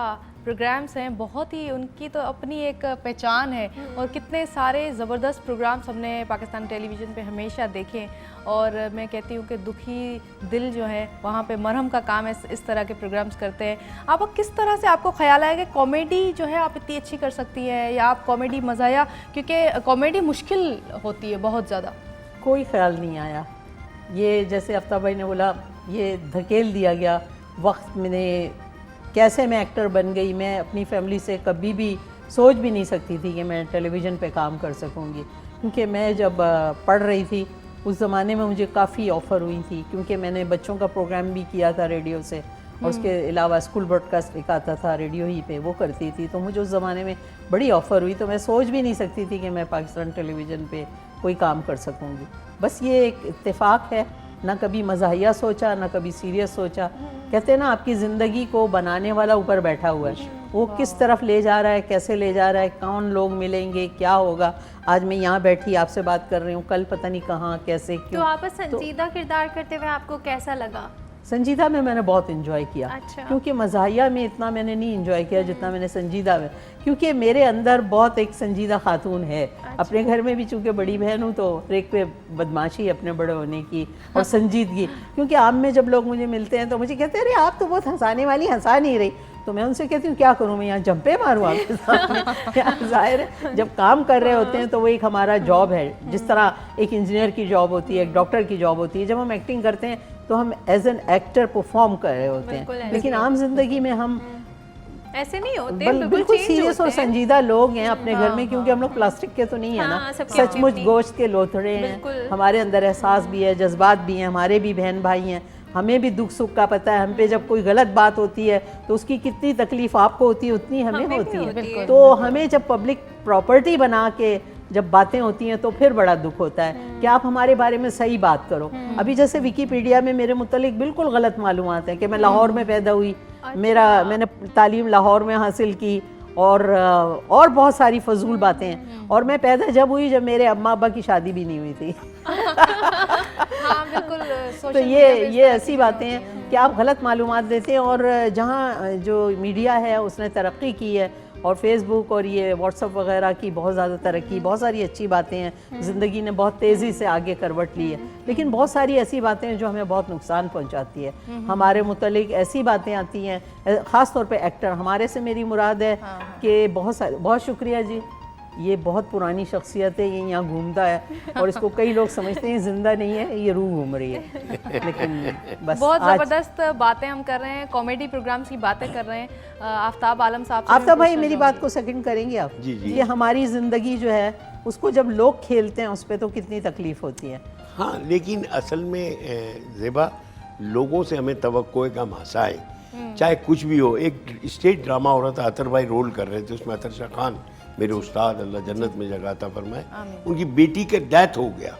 प्रोग्राम्स हैं, बहुत ही उनकी तो अपनी एक पहचान है और कितने सारे ज़बरदस्त प्रोग्राम्स हमने पाकिस्तान टेलीविज़न पे हमेशा देखे। और मैं कहती हूँ कि दुखी दिल जो है वहाँ पे मरहम का काम इस तरह के प्रोग्राम्स करते हैं। आप किस तरह से आपको ख्याल आया कि कॉमेडी जो है आप इतनी अच्छी कर सकती है, या आप कॉमेडी मज़ाहिया, क्योंकि कॉमेडी मुश्किल होती है बहुत ज़्यादा? कोई ख्याल नहीं आया। ये जैसे आफ्ताब भाई ने बोला, ये धकेल दिया गया वक्त। मैंने कैसे मैं एक्टर बन गई, मैं अपनी फैमिली से कभी भी सोच भी नहीं सकती थी कि मैं टेलीविज़न पे काम कर सकूँगी, क्योंकि मैं जब पढ़ रही थी उस ज़माने में मुझे काफ़ी ऑफ़र हुई थी, क्योंकि मैंने बच्चों का प्रोग्राम भी किया था रेडियो से, और उसके अलावा स्कूल ब्रॉडकास्ट एक आता था रेडियो ही पे, वो करती थी। तो मुझे उस ज़माने में बड़ी ऑफ़र हुई, तो मैं सोच भी नहीं सकती थी कि मैं पाकिस्तान टेलीविज़न पे कोई काम कर सकूँगी। बस ये एक इत्तेफाक है, ना कभी मज़ाहिया सोचा, ना कभी सीरियस सोचा। कहते हैं ना, आपकी ज़िंदगी को बनाने वाला ऊपर बैठा हुआ है, वो किस तरफ ले जा रहा है, कैसे ले जा रहा है, कौन लोग मिलेंगे, क्या होगा। आज मैं यहाँ बैठी आपसे बात कर रही हूँ, कल पता नहीं कहाँ कैसे क्यों। तो आप संजीदा किरदार करते हुए आपको कैसा लगा? संजीदा में मैंने बहुत इन्जॉय किया। अच्छा। क्योंकि मज़ाहिया में इतना मैंने नहीं इन्जॉय किया जितना मैंने संजीदा में, क्योंकि मेरे अंदर बहुत एक संजीदा खातून है। अच्छा। अपने घर में भी चूँकि बड़ी बहन हूँ तो एक पे बदमाशी अपने बड़े होने की और संजीदगी। क्योंकि आम में जब लोग मुझे मिलते हैं तो मुझे कहते हैं अरे आप तो बहुत हंसाने वाली, हंसा नहीं रही। तो मैं उनसे कहती हूँ क्या करूँ, मैं यहाँ जंपे मारूँ आपके सामने? जाहिर है जब काम कर रहे होते हैं तो वो एक हमारा जॉब है। जिस तरह एक इंजीनियर की जॉब होती है, एक डॉक्टर की जॉब होती है, जब हम एक्टिंग करते हैं तो हम एज एन एक्टर परफॉर्म कर रहे होते हैं। लेकिन आम जिंदगी में हम ऐसे नहीं होते, बिल्कुल सीरियस और संजीदा लोग हैं अपने घर में, क्योंकि हम लोग प्लास्टिक के तो नहीं है ना, सचमुच गोश्त के लोथड़े हैं। हमारे अंदर एहसास भी है, जज्बात भी हैं, हमारे भी बहन भाई हैं, हमें भी दुख सुख का पता है। हम पे जब कोई गलत बात होती है तो उसकी कितनी तकलीफ आपको होती है उतनी हमें होती है। तो हमें जब पब्लिक प्रॉपर्टी बना के जब बातें होती हैं तो फिर बड़ा दुख होता है कि आप हमारे बारे में सही बात करो। अभी जैसे विकीपीडिया में मेरे मुतालिक बिल्कुल गलत मालूमात है कि मैं लाहौर में पैदा हुई, मैंने तालीम लाहौर में हासिल की, और बहुत सारी फजूल बातें हैं। और मैं पैदा जब हुई जब मेरे अम्मा अब्बा की शादी भी नहीं हुई थी। हाँ बिल्कुल। तो ये ऐसी बातें हैं कि आप गलत मालूमात देते हैं। और जहाँ जो मीडिया है उसने तरक्की की है, और फेसबुक और ये व्हाट्सअप वगैरह की बहुत ज़्यादा तरक्की, बहुत सारी अच्छी बातें हैं, ज़िंदगी ने बहुत तेज़ी से आगे करवट ली है। लेकिन बहुत सारी ऐसी बातें हैं जो हमें बहुत नुकसान पहुंचाती है। हमारे मुतालिक ऐसी बातें आती हैं, ख़ास तौर पे एक्टर, हमारे से मेरी मुराद है कि बहुत शुक्रिया जी, ये बहुत पुरानी शख्सियत है, ये यहाँ घूमता है और इसको कई लोग समझते हैं जिंदा नहीं है, ये रूह घूम रही है। लेकिन बस बहुत ज़बरदस्त बातें हम कर रहे हैं, कॉमेडी प्रोग्राम्स की बातें कर रहे हैं। आफ्ताब आलम साहब, आफ्ताब भाई मेरी बात को सेकंड करेंगे आप? जी जी। ये हमारी ज़िंदगी जो है उसको जब लोग खेलते हैं उस पर तो कितनी तकलीफ होती है। हाँ, लेकिन असल में ज़ेबा, लोगों से हमें तवक्को है कि हम हंसाएं, चाहे कुछ भी हो। एक स्टेज ड्रामा हो रहा था, अतर भाई रोल कर रहे थे उसमें, अतर शाह खान मेरे उस्ताद, अल्लाह जन्नत में जगह अता फरमाए, उनकी बेटी का डेथ हो गया।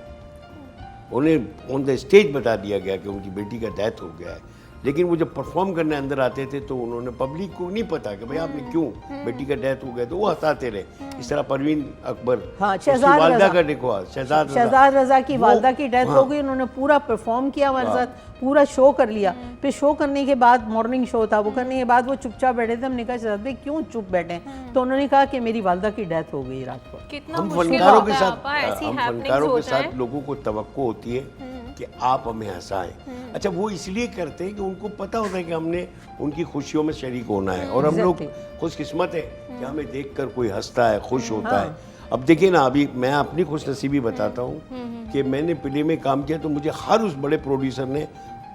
उन्हें ऑन द स्टेज बता दिया गया कि उनकी बेटी का डेथ हो गया है। लेकिन वो जब परफॉर्म करने अंदर आते थे तो उन्होंने, पब्लिक को नहीं पता कि भाई आपने क्यों, बेटी का डेथ हो गया, तो वो हंसाते रहे। इस तरह परवीन अकबर, हाँ, वालदा का देखो, शहजाद रजा की वालदा की डेथ हो गई, उन्होंने पूरा परफॉर्म किया हमारे साथ, पूरा शो कर लिया। फिर शो करने के बाद, मॉर्निंग शो था, वो करने के बाद वो चुपचाप बैठे थे। हमने कहा शहजाद भाई क्यों चुप बैठे? तो उन्होंने कहा कि मेरी वालदा की डेथ हो गई रात को। हम फनकारों के साथ लोगों को तवक्को होती है कि आप हमें हंसाएं। अच्छा, वो इसलिए करते हैं कि उनको पता होता है कि हमने उनकी खुशियों में शरीक होना है, और हम लोग खुशकिस्मत है कि हमें देखकर कोई हंसता है, खुश होता है। अब देखिए ना, अभी मैं अपनी खुशनसीबी बताता हूँ कि मैंने प्ले में काम किया तो मुझे हर उस बड़े प्रोड्यूसर ने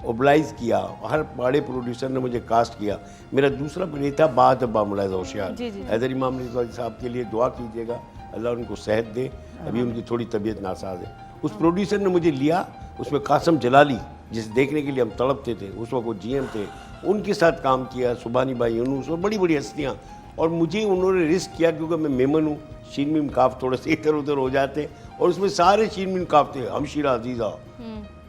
ओबलाइज किया, हर बड़े प्रोड्यूसर ने मुझे कास्ट किया। मेरा दूसरा प्ले था बाद अब्बा मुलाज़ा होशियार। हैदर इमाम रिजवानी साहब के लिए दुआ कीजिएगा, अल्लाह उनको सेहत दे, अभी उनकी थोड़ी तबीयत नासाज है। उस प्रोड्यूसर ने मुझे लिया, उसमें कासम जलाली जिसे देखने के लिए हम तड़पते थे, उस वक्त वो GM थे, उनके साथ काम किया, सुबानी भाई यूनुस और बड़ी बड़ी हस्तियाँ। और मुझे उन्होंने रिस्क किया क्योंकि मैं मेमन हूँ, शीन मीम काफ थोड़े से इधर उधर हो जाते, और उसमें सारे शीन मीम काफ थे, हमशीरा अजीज़ा,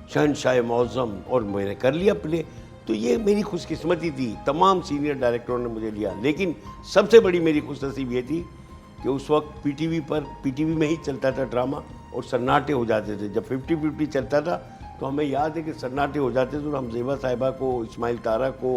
शहनशाह मौज़म, और मैंने कर लिया प्ले। तो ये मेरी खुशकिस्मती थी, तमाम सीनियर डायरेक्टरों ने मुझे लिया। लेकिन सबसे बड़ी मेरी खुशनसीब ये थी कि उस वक्त PTV में ही चलता था ड्रामा, और सन्नाटे हो जाते थे। जब 50-50 चलता था तो हमें याद है कि सन्नाटे हो जाते थे, तो हम ज़ेबा साहिबा को, इस्माइल तारा को,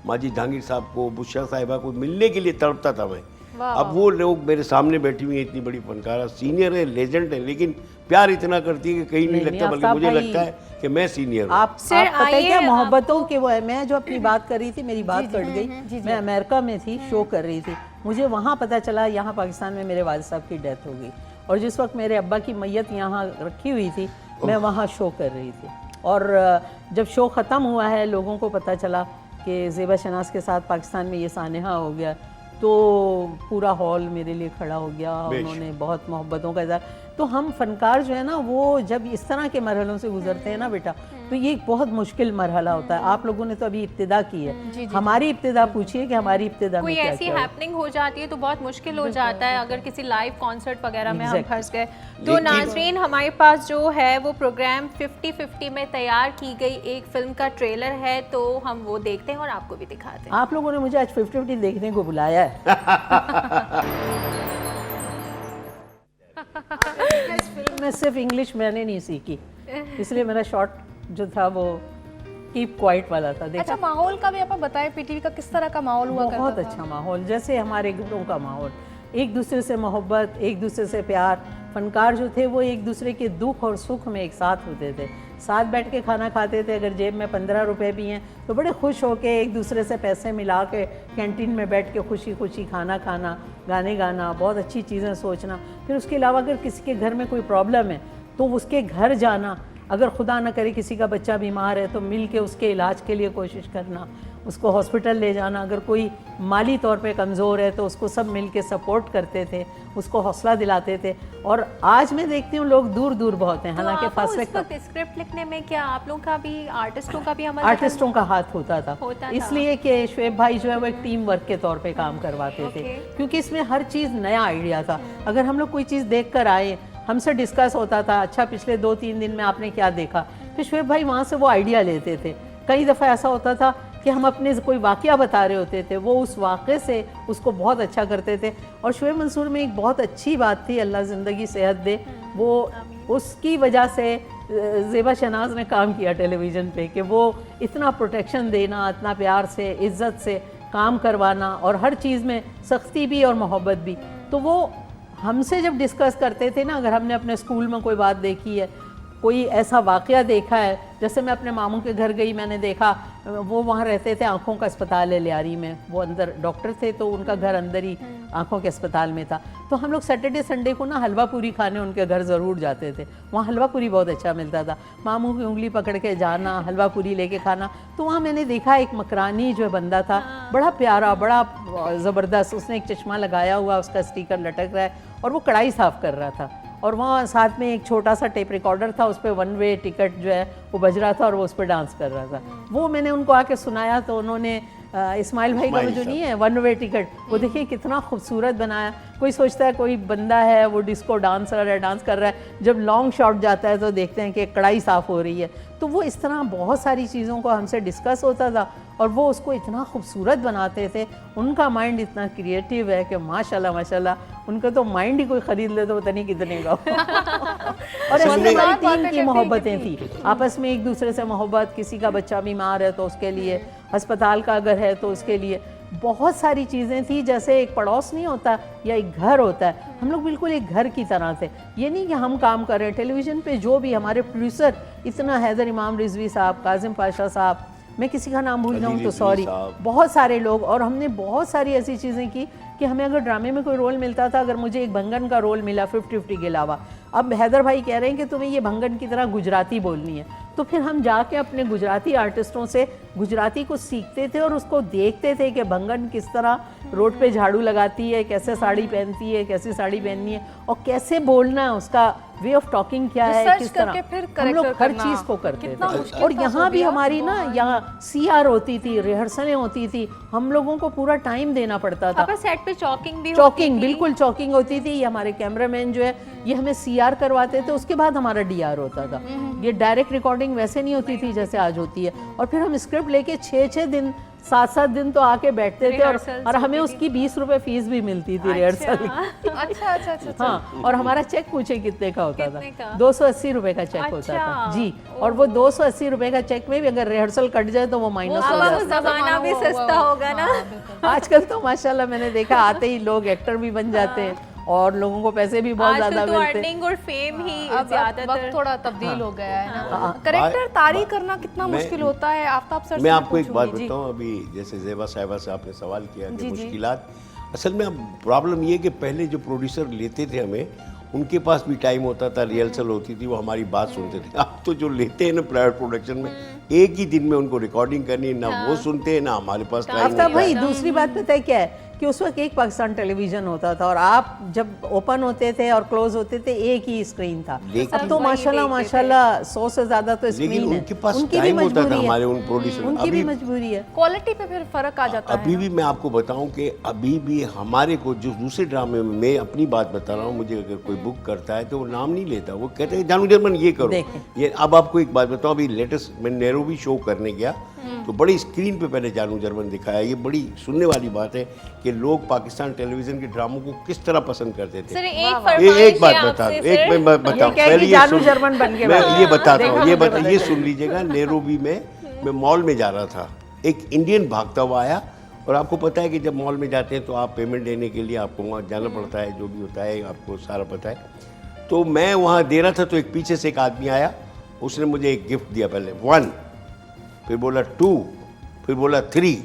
माजिद जहांगीर साहब को, बुशरा साहिबा को मिलने के लिए तड़पता था मैं। अब वो लोग मेरे सामने बैठी हुई हैं, इतनी बड़ी फनकारा, सीनियर है, लेजेंड है, लेकिन प्यार इतना करती है कि कहीं नहीं लगता, बल्कि मुझे लगता है कि मैं सीनियर हूँ। आप पता है क्या, मोहब्बतों के वो है। मैं जो अपनी बात कर रही थी, मेरी बात कट गई। मैं अमेरिका में थी, शो कर रही थी, मुझे वहाँ पता चला यहाँ पाकिस्तान में मेरे वालिद साहब की डेथ हो गई, और जिस वक्त मेरे अब्बा की मैयत यहाँ रखी हुई थी, मैं वहाँ शो कर रही थी। और जब शो ख़त्म हुआ है, लोगों को पता चला कि ज़ेबा शनाज़ के साथ पाकिस्तान में ये सानेहा हो गया, तो पूरा हॉल मेरे लिए खड़ा हो गया, उन्होंने बहुत मोहब्बतों का इज़हार। तो हम फनकार जो है ना, वो जब इस तरह के मरहलों से गुजरते हैं ना बेटा, तो ये एक बहुत मुश्किल मरहला होता है। आप लोगों ने तो अभी इब्तिदा की है, हमारी इब्तिदा पूछिए कि हमारी इब्तिदा में कोई क्या ऐसी क्या हैपनिंग हो जाती है तो बहुत मुश्किल हो जाता है, अगर किसी लाइव कॉन्सर्ट वगैरह में हम फंस गए। तो नाज़रीन, हमारे पास जो है वो प्रोग्राम 50-50 में तैयार की गई एक फिल्म का ट्रेलर है, तो हम वो देखते हैं और आपको भी दिखाते हैं। आप लोगों ने मुझे आज 50-50 देखने को बुलाया है। इस फिल्म में सिर्फ इंग्लिश मैंने नहीं सीखी, इसलिए मेरा शॉट जो था वो कीप क्वाइट वाला था। देखा? अच्छा, माहौल का भी आप बताएं, PTV का किस तरह का माहौल हुआ करता था? बहुत अच्छा माहौल, जैसे हमारे घरों का माहौल, एक दूसरे से मोहब्बत, एक दूसरे से प्यार। फनकार जो थे वो एक दूसरे के दुख और सुख में एक साथ होते थे, साथ बैठ के खाना खाते थे। अगर जेब में 15 रुपए भी हैं तो बड़े खुश होके एक दूसरे से पैसे मिला के कैंटीन में बैठ के खुशी खुशी खाना खाना, गाने गाना, बहुत अच्छी चीज़ें सोचना। फिर उसके अलावा अगर किसी के घर में कोई प्रॉब्लम है तो उसके घर जाना, अगर खुदा न करे किसी का बच्चा बीमार है तो मिल के उसके इलाज के लिए कोशिश करना, उसको हॉस्पिटल ले जाना। अगर कोई माली तौर पे कमज़ोर है तो उसको सब मिल के सपोर्ट करते थे, उसको हौसला दिलाते थे। और आज मैं देखती हूँ लोग दूर दूर बहुत हैं, हालांकि फासले का स्क्रिप्ट लिखने में क्या आप लोगों का भी, आर्टिस्टों का भी आर्टिस्टों का हाथ होता था, इसलिए कि शुएब भाई जो है वो एक टीम वर्क के तौर पे काम करवाते थे, क्योंकि इसमें हर चीज़ नया आइडिया था। अगर हम लोग कोई चीज़ देख कर आए, हमसे डिस्कस होता था, अच्छा पिछले 2-3 दिन में आपने क्या देखा, फिर शुएब भाई वहाँ से वो आइडिया लेते थे। कई दफ़ा ऐसा होता था कि हम अपने कोई वाक़या बता रहे होते थे, वो उस वाक़े से उसको बहुत अच्छा करते थे। और शुएब मंसूर में एक बहुत अच्छी बात थी, अल्लाह ज़िंदगी सेहत दे, वो उसकी वजह से ज़ेबा शनाज़ ने काम किया टेलीविज़न पे, कि वो इतना प्रोटेक्शन देना, इतना प्यार से, इज़्ज़त से काम करवाना, और हर चीज़ में सख्ती भी और मोहब्बत भी। तो वो हमसे जब डिस्कस करते थे ना, अगर हमने अपने स्कूल में कोई बात देखी है, कोई ऐसा वाक़या देखा है, जैसे मैं अपने मामू के घर गई, मैंने देखा वो वहाँ रहते थे, आँखों का अस्पताल है लियारी में, वो अंदर डॉक्टर थे तो उनका घर अंदर ही आँखों के अस्पताल में था। तो हम लोग सैटरडे संडे को ना हलवा पूरी खाने उनके घर ज़रूर जाते थे, वहाँ हलवा पूरी बहुत अच्छा मिलता था। मामू की उंगली पकड़ के जाना, हलवा पूरी लेके खाना। तो वहाँ मैंने देखा एक मकरानी जो बंदा था, बड़ा प्यारा, बड़ा ज़बरदस्त, उसने एक चश्मा लगाया हुआ, उसका स्टिकर लटक रहा है, और वो कढ़ाई साफ़ कर रहा था। और वहाँ साथ में एक छोटा सा टेप रिकॉर्डर था, उस पर 1 वे टिकट जो है वो बज रहा था, और वो उस पर डांस कर रहा था। वो मैंने उनको आके सुनाया, तो उन्होंने इस्माइल भाई का वो जो नहीं है 1 वे टिकट, वो देखिए कितना खूबसूरत बनाया। कोई सोचता है कोई बंदा है वो डिस्को डांसर है, डांस कर रहा है, जब लॉन्ग शॉट जाता है तो देखते हैं कि कढ़ाई साफ़ हो रही है। तो वो इस तरह बहुत सारी चीज़ों को हमसे डिस्कस होता था, और वो उसको इतना खूबसूरत बनाते थे। उनका माइंड इतना क्रिएटिव है कि माशाल्लाह माशाल्लाह, उनका तो माइंड ही कोई ख़रीद ले तो पता नहीं कितने का। और ऐसी हमारी टीम की मोहब्बतें थी, आपस में एक दूसरे से मोहब्बत। किसी का बच्चा बीमार है तो उसके लिए, अस्पताल का अगर है तो उसके लिए, बहुत सारी चीज़ें थी, जैसे एक पड़ोस नहीं होता या एक घर होता है, हम लोग बिल्कुल एक घर की तरह थे। ये नहीं कि हम काम कर रहे हैं, टेलीविज़न पे जो भी हमारे प्रोड्यूसर इतना, हैदर इमाम रिजवी साहब, काजिम पाशा साहब, मैं किसी का नाम भूल जाऊँ तो सॉरी, बहुत सारे लोग, और हमने बहुत सारी ऐसी चीज़ें की कि हमें अगर ड्रामे में कोई रोल मिलता था, अगर मुझे एक भंगन का रोल मिला 50-50 के अलावा, अब हैदर भाई कह रहे हैं कि तुम्हें ये भंगन की तरह गुजराती बोलनी है, तो फिर हम जाके अपने गुजराती आर्टिस्टों से गुजराती को सीखते थे और उसको देखते थे कि भंगन किस तरह रोड पे झाड़ू लगाती है, कैसे साड़ी पहनती है, कैसे साड़ी पहननी है, और कैसे बोलना है, उसका वे ऑफ टॉकिंग क्या है, किस तरह हम लोग हर चीज़ को करते थे। और यहाँ भी हमारी ना, यहाँ CR होती थी, रिहर्सलें होती थी, हम लोगों को पूरा टाइम देना पड़ता था। सेट पे चॉकिंग भी चॉकिंग, बिल्कुल चॉकिंग होती थी। ये हमारे कैमरामैन जो है ये हमें CR करवाते थे, उसके बाद हमारा DR होता था। ये डायरेक्ट रिकॉर्डिंग वैसे नहीं होती थी जैसे आज होती है। और फिर हम स्क्रिप्ट लेके 6-6 दिन, 7-7 दिन तो आके बैठते थे, और हमें उसकी 20 रुपए फीस भी मिलती थी रिहर्सल की। अच्छा। हाँ, और हमारा चेक पूछे कितने का होता था, 280 रुपए का चेक होता था जी। और वो 280 रुपए का चेक में भी अगर रिहर्सल कट जाए तो वो माइनस हो जाता है। ज़माना भी सस्ता होगा ना। आजकल तो माशाल्लाह मैंने देखा आते ही लोग एक्टर भी बन जाते हैं और लोगों को पैसे भी बहुत ज्यादा मिलते हैं। अर्निंग और फेम ही अब वक्त थोड़ा तब्दील हो गया है ना। करेक्टर तारी करना कितना मुश्किल होता है, आफ्ताब सर से मैं आपको एक बात बताऊं, अभी जैसे ज़ेबा साहिबा से आपने सवाल किया कि मुश्किलात, असल में अब प्रॉब्लम ये कि पहले जो प्रोड्यूसर लेते थे हमें, उनके पास भी टाइम होता था, रिहर्सल होती थी, वो हमारी बात सुनते थे। अब तो जो लेते हैं ना प्राइवेट प्रोडक्शन में, एक ही दिन में उनको रिकॉर्डिंग करनी है, ना वो सुनते हैं ना हमारे पास टाइम होता है। भाई दूसरी बात पता है क्या है कि उस वक्त एक पाकिस्तान टेलीविजन होता था और आप जब ओपन होते थे और क्लोज होते थे एक ही स्क्रीन था। अब तो माशाल्लाह 100 से ज्यादा तो स्क्रीन है। उनके पास टाइम होता था, हमारे उन प्रोड्यूसर, उनकी भी मजबूरी है। क्वालिटी पे फिर फर्क आ जाता है। अभी भी मैं आपको बताऊं कि अभी भी हमारे को जो दूसरे ड्रामे में, मैं अपनी बात बता रहा हूँ, मुझे अगर कोई बुक करता है तो वो नाम नहीं लेता, वो कहते हैं जानू जर्मन ये करो ये। अब आपको एक बात बताऊं, अभी लेटेस्ट मैं नैरोबी शो करने गया तो बड़ी स्क्रीन पे पहले जानू जर्मन दिखाया। ये बड़ी सुनने वाली बात है कि लोग पाकिस्तान टेलीविजन के ड्रामों को किस तरह पसंद करते थे। एक बात बता, एक मैं बताऊं, पहले जानू जर्मन बन के मैं ये बताता हूँ, ये सुन लीजिएगा। नैरोबी में मैं मॉल में जा रहा था, एक इंडियन भागता हुआ आया, और आपको पता है कि जब मॉल में जाते हैं तो आप पेमेंट देने के लिए आपको वहाँ जाना पड़ता है, जो भी होता है आपको सारा पता है। तो मैं वहाँ दे रहा था तो एक पीछे से एक आदमी आया, उसने मुझे एक गिफ्ट दिया, पहले 1, फिर बोला 2, फिर बोला 3।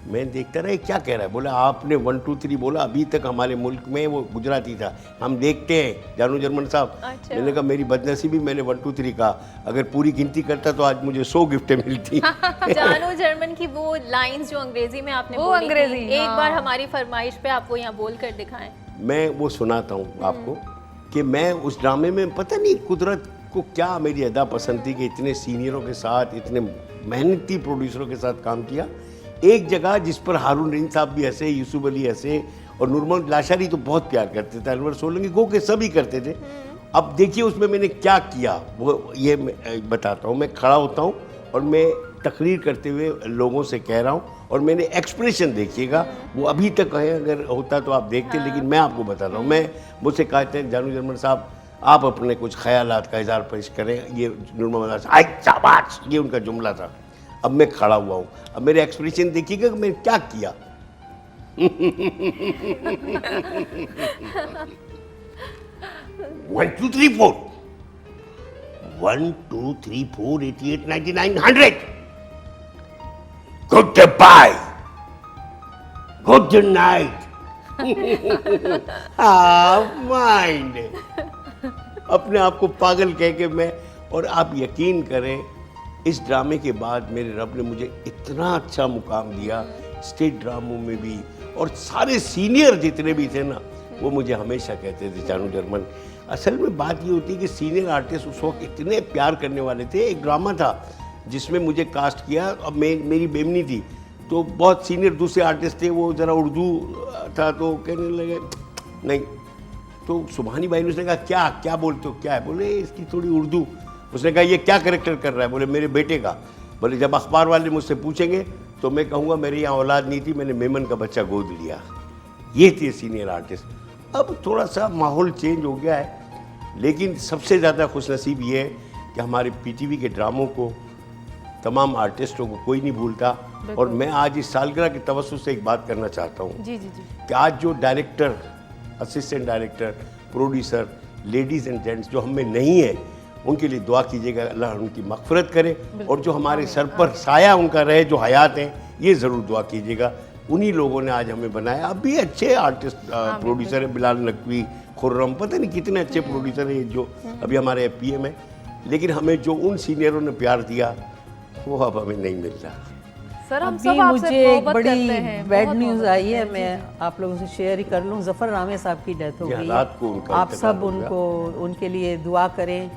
मैं देखता रहा क्या कह रहा है। बोला आपने 1 2 3 बोला, अभी तक हमारे मुल्क में वो गुजराती था, हम देखते हैं जानू जर्मन साहब। अच्छा। मैंने कहा मेरी बदनसीबी, मैंने 1 2 3 कहा, अगर पूरी गिनती करता तो आज मुझे 100 गिफ्टें मिलती। जानू जर्मन की वो लाइंस जो अंग्रेजी में आपने वो अंग्रेजी, एक बार हमारी फरमाइश पे आप वो यहाँ बोल कर दिखाएं। मैं वो सुनाता हूँ आपको कि मैं उस ड्रामे में पता नहीं कुदरत को क्या मेरी अदा पसंद थी कि इतने सीनियरों के साथ, इतने मेहनती प्रोड्यूसरों के साथ काम किया। एक जगह जिस पर हारून रहीम साहब भी हंसे, यूसुफ अली हंसे, और नुरमन लाशारी तो बहुत प्यार करते थे, अनवर सोलंकी गो के सभी करते थे। अब देखिए उसमें मैंने क्या किया, वो ये मैं बताता हूँ। मैं खड़ा होता हूँ और मैं तकरीर करते हुए लोगों से कह रहा हूँ, और मैंने एक्सप्रेशन देखिएगा, वो अभी तक है, अगर होता तो आप देखते। लेकिन मैं आपको बताता हूँ, मैं मुझसे कहते हैं जानू जर्मन साहब आप अपने कुछ ख्यालात का इज़हार पेश करें, ये नुरमा शाबाश, ये उनका जुमला था। अब मैं खड़ा हुआ हूँ, अब मेरे एक्सप्रेशन देखिएगा कि मैंने क्या किया। 1 2 3 4 1 2 3 4 88 99 100 good bye, good night, mind. अपने आप को पागल कह के मैं, और आप यकीन करें इस ड्रामे के बाद मेरे रब ने मुझे इतना अच्छा मुकाम दिया स्टेट ड्रामों में भी, और सारे सीनियर जितने भी थे ना वो मुझे हमेशा कहते थे जानू जर्मन। असल में बात ये होती है कि सीनियर आर्टिस्ट उस वक्त इतने प्यार करने वाले थे। एक ड्रामा था जिसमें मुझे कास्ट किया, अब मेरी बेमनी थी, तो बहुत सीनियर दूसरे आर्टिस्ट थे, वो ज़रा उर्दू था, तो कहने लगे नहीं। तो सुभानी भाई ने उसने कहा क्या क्या बोलते हो, क्या है? बोले इसकी थोड़ी उर्दू। उसने कहा ये क्या कैरेक्टर कर रहा है? बोले मेरे बेटे का। बोले जब अखबार वाले मुझसे पूछेंगे तो मैं कहूँगा मेरे यहाँ औलाद नहीं थी, मैंने मेमन का बच्चा गोद लिया। ये थे सीनियर आर्टिस्ट। अब थोड़ा सा माहौल चेंज हो गया है, लेकिन सबसे ज़्यादा खुशनसीब ये है कि हमारे पीटीवी के ड्रामों को, तमाम आर्टिस्टों को कोई नहीं भूलता। और मैं आज इस सालगिरह की तवज्जो से एक बात करना चाहता हूँ जी जी जी कि आज जो director, assistant director, producer, ladies and gents जो हमें नहीं है, उनके लिए दुआ कीजिएगा, अल्लाह उनकी मग़फ़िरत करे, और जो हमारे सर पर साया उनका रहे, जो हयात हैं, ये ज़रूर दुआ कीजिएगा। उन्हीं लोगों ने आज हमें बनाया। अब भी अच्छे आर्टिस्ट प्रोड्यूसर है, बिलाल नकवी, खुर्रम, पता नहीं कितने अच्छे प्रोड्यूसर हैं जो अभी हमारे PM है, लेकिन हमें जो उन सीनियरों ने प्यार दिया वो अब हमें नहीं मिलता। सर हम अभी सब आपसे मुझे एक मोहब्बत बड़ी करते हैं, बैड बहुत न्यूज़ मोहब्बत आई करते है, हैं। मैं आप लोगों से शेयर ही कर लूँ। ज़फ़र रामे साहब की डेथ हो जी, गई रात को उनका है। आप इंतकाल सब हो गया। उनको, उनके लिए दुआ करें,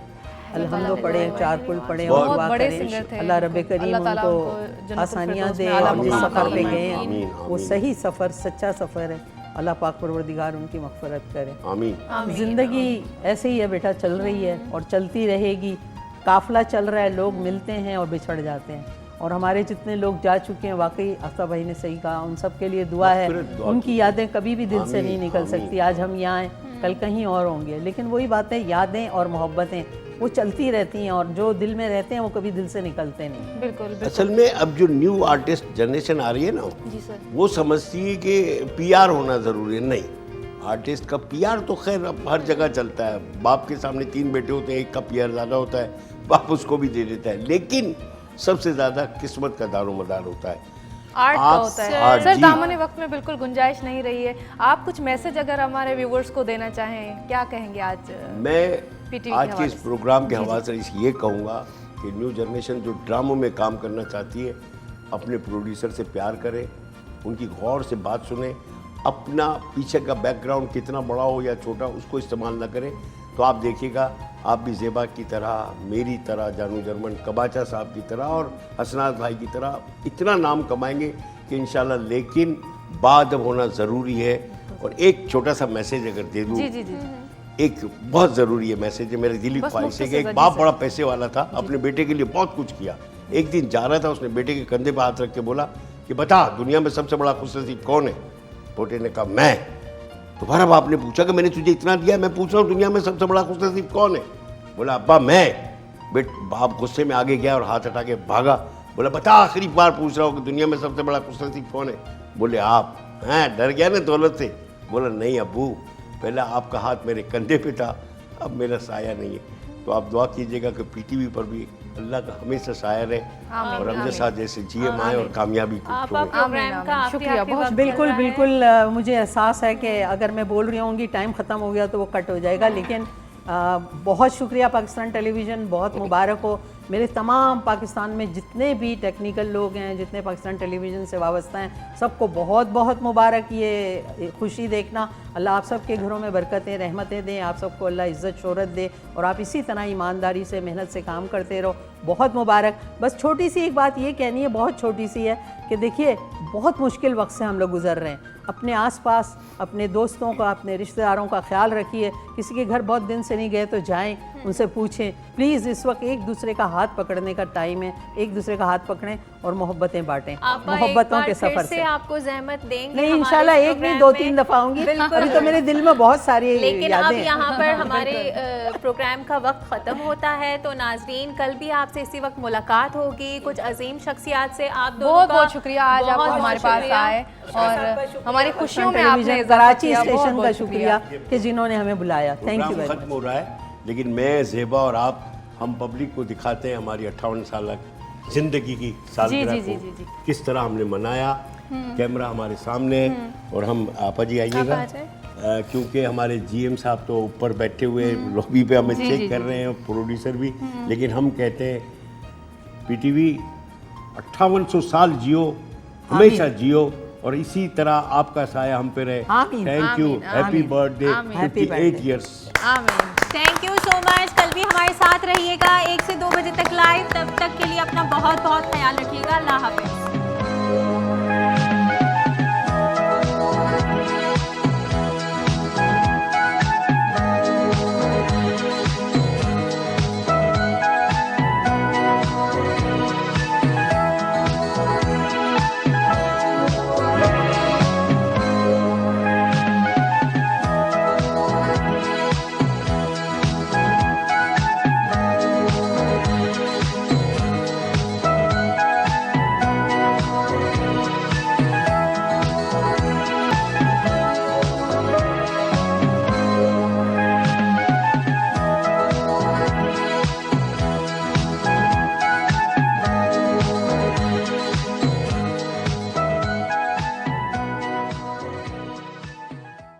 अल्हम्दुलिल्लाह पढ़ें, चार कुल पढ़ें बहुत और दुआ बड़े करें। सिंगर थे। अल्लाह रब्बे करीम अल्लाह ताला उनको उनको जन्नतुल आसानियाँ फिरदौस दे, में आला और जिस मुकाम सफ़र पे आमीन, गए हैं आमीन, वो आमीन। सही सफ़र, सच्चा सफ़र है। अल्लाह पाक परवरदिगार उनकी मग़फ़िरत करे। आमीन। ज़िंदगी ऐसे ही है बेटा, चल रही है और चलती रहेगी। काफ़िला चल रहा है, लोग मिलते हैं और बिछड़ जाते हैं, और हमारे जितने लोग जा चुके हैं, वाकई आफ्ताब भाई ने सही कहा, उन सब के लिए दुआ है। उनकी यादें कभी भी दिल से नहीं निकल सकती। आज हम यहाँ हैं, कल कहीं और होंगे, लेकिन वही बातें, यादें और मोहब्बतें वो चलती रहती हैं, और जो दिल में रहते हैं वो कभी दिल से निकलते नहीं। बिल्कुल असल में अब जो न्यू आर्टिस्ट जनरेशन आ रही है ना, जी सर, वो समझती है कि PR होना ज़रूरी है। नहीं, आर्टिस्ट का PR तो खैर अब हर जगह चलता है। बाप के सामने 3 बेटे होते हैं, एक का PR ज़्यादा होता है, बाप उसको भी दे देता है, लेकिन सबसे ज़्यादा किस्मत का दारोमदार होता है, आर्ट का होता है। आर्ट, सर जी। दामन वक्त में बिल्कुल गुंजाइश नहीं रही है, आप कुछ मैसेज अगर हमारे व्यूवर्स को देना चाहें, क्या कहेंगे आज? मैं PTV आज के के इस हवाले से। प्रोग्राम के जी, जी। हवाले से ये कहूँगा कि न्यू जनरेशन जो ड्रामों में काम करना चाहती है, अपने प्रोड्यूसर से प्यार करे, उनकी गौर से बात सुने, अपना पीछे का बैकग्राउंड कितना बड़ा हो या छोटा उसको इस्तेमाल ना करें, तो आप देखिएगा आप भी ज़ेबा की तरह, मेरी तरह, जानू जर्मन, कबाचा साहब की तरह और हसनात भाई की तरह इतना नाम कमाएंगे कि इंशाल्लाह। लेकिन बात अब होना ज़रूरी है। और एक छोटा सा मैसेज अगर दे दूँ, जी जी जी, एक बहुत ज़रूरी है मैसेज है, मेरे दिली बस ख्वाहिश है कि मुख्तसर एक बाप जी बड़ा पैसे वाला था, अपने बेटे के लिए बहुत कुछ किया। एक दिन जा रहा था, उसने बेटे के कंधे पर हाथ रख के बोला कि बता दुनिया में सबसे बड़ा खुशनसीब कौन है? बेटे ने कहा मैं। तुम्हारा बाप ने पूछा कि मैंने तुझे इतना दिया, मैं पूछ रहा हूँ दुनिया में सबसे बड़ा खुशनसीब कौन है? बोला अब्बा मैं। बाप गुस्से में आगे गया और हाथ हटा के भागा। बोला बता आखिरी बार पूछ रहा हूँ कि दुनिया में सबसे बड़ा खुशनसीब कौन है? बोले आप। हैं, डर गया ना दौलत से? बोला नहीं अब्बू, पहले आपका हाथ मेरे कंधे पे था, अब मेरा साया नहीं है। तो आप दुआ कीजिएगा कि PTV पर भी अल्लाह का हमेशा साया रहे, और हमजा साहब जैसे GM आए और कामयाबी को छुए। प्रोग्राम का शुक्रिया बहुत। बिल्कुल बिल्कुल, मुझे एहसास है कि अगर मैं बोल रही होंगी टाइम ख़त्म हो गया तो वो कट हो जाएगा, लेकिन बहुत शुक्रिया पाकिस्तान टेलीविज़न, बहुत मुबारक हो। मेरे तमाम पाकिस्तान में जितने भी टेक्निकल लोग हैं, जितने पाकिस्तान टेलीविज़न से वाबस्ता हैं, सबको बहुत बहुत मुबारक। ये खुशी देखना, अल्लाह आप सब के घरों में बरकतें, रहमतें दें, आप सबको अल्लाह इज़्ज़त शोहरत दे, और आप इसी तरह ईमानदारी से, मेहनत से काम करते रहो। बहुत मुबारक। बस छोटी सी एक बात ये कहनी है, बहुत छोटी सी है, कि देखिए बहुत मुश्किल वक्त से हम लोग गुजर रहे हैं। अपने आसपास अपने दोस्तों का, अपने रिश्तेदारों का ख्याल रखिए। किसी के घर बहुत दिन से नहीं गए तो जाएं, उनसे पूछें प्लीज़। इस वक्त एक दूसरे का हाथ पकड़ने का टाइम है, एक दूसरे का हाथ पकड़ें और मोहब्बतें बांटें, मोहब्बतों के सफ़र से। आपको जहमत देंगे नहीं, इंशाल्लाह एक नहीं 2-3 दफ़ा आऊँगी। अभी तो मेरे दिल में बहुत सारी लेकिन यादें अब हैं। यहाँ पर हमारे प्रोग्राम का वक्त ख़त्म होता है, तो नाजरीन कल भी आपसे इसी वक्त मुलाकात होगी कुछ अजीम शख्सियात से। आप दोनों बहुत का बहुत शुक्रिया आज आप बहुत हमारे बहुत पास शुक्रिया। आए, और हमारी खुशियों में आपने टेलीविज़न इजाफा कराची किया। बहुत स्टेशन का बहुत शुक्रिया कि जिन्होंने हमें बुलाया। थैंक यू प्रोग्राम वेरी खत्म हो रहा है, लेकिन मैं, ज़ेबा और आप, हम पब्लिक को दिखाते हैं हमारी 58 साल जिंदगी की सालगिरह जी, को किस तरह हमने मनाया। कैमरा हमारे सामने है, और हम आपा जी आइएगा, क्योंकि हमारे GM साहब तो ऊपर बैठे हुए लॉबी पे हमें चेक कर रहे हैं, प्रोड्यूसर भी। लेकिन हम कहते हैं PTV 5800 साल जियो, हमेशा जियो, और इसी तरह आपका साया हम पे रहे। Thank you, happy birthday, 58 years. Thank you so much. कल भी हमारे साथ रहिएगा 1 से 2 बजे तक लाइव। तब तक के लिए अपना बहुत बहुत ख्याल रखिएगा। अल्लाह हाफिज़।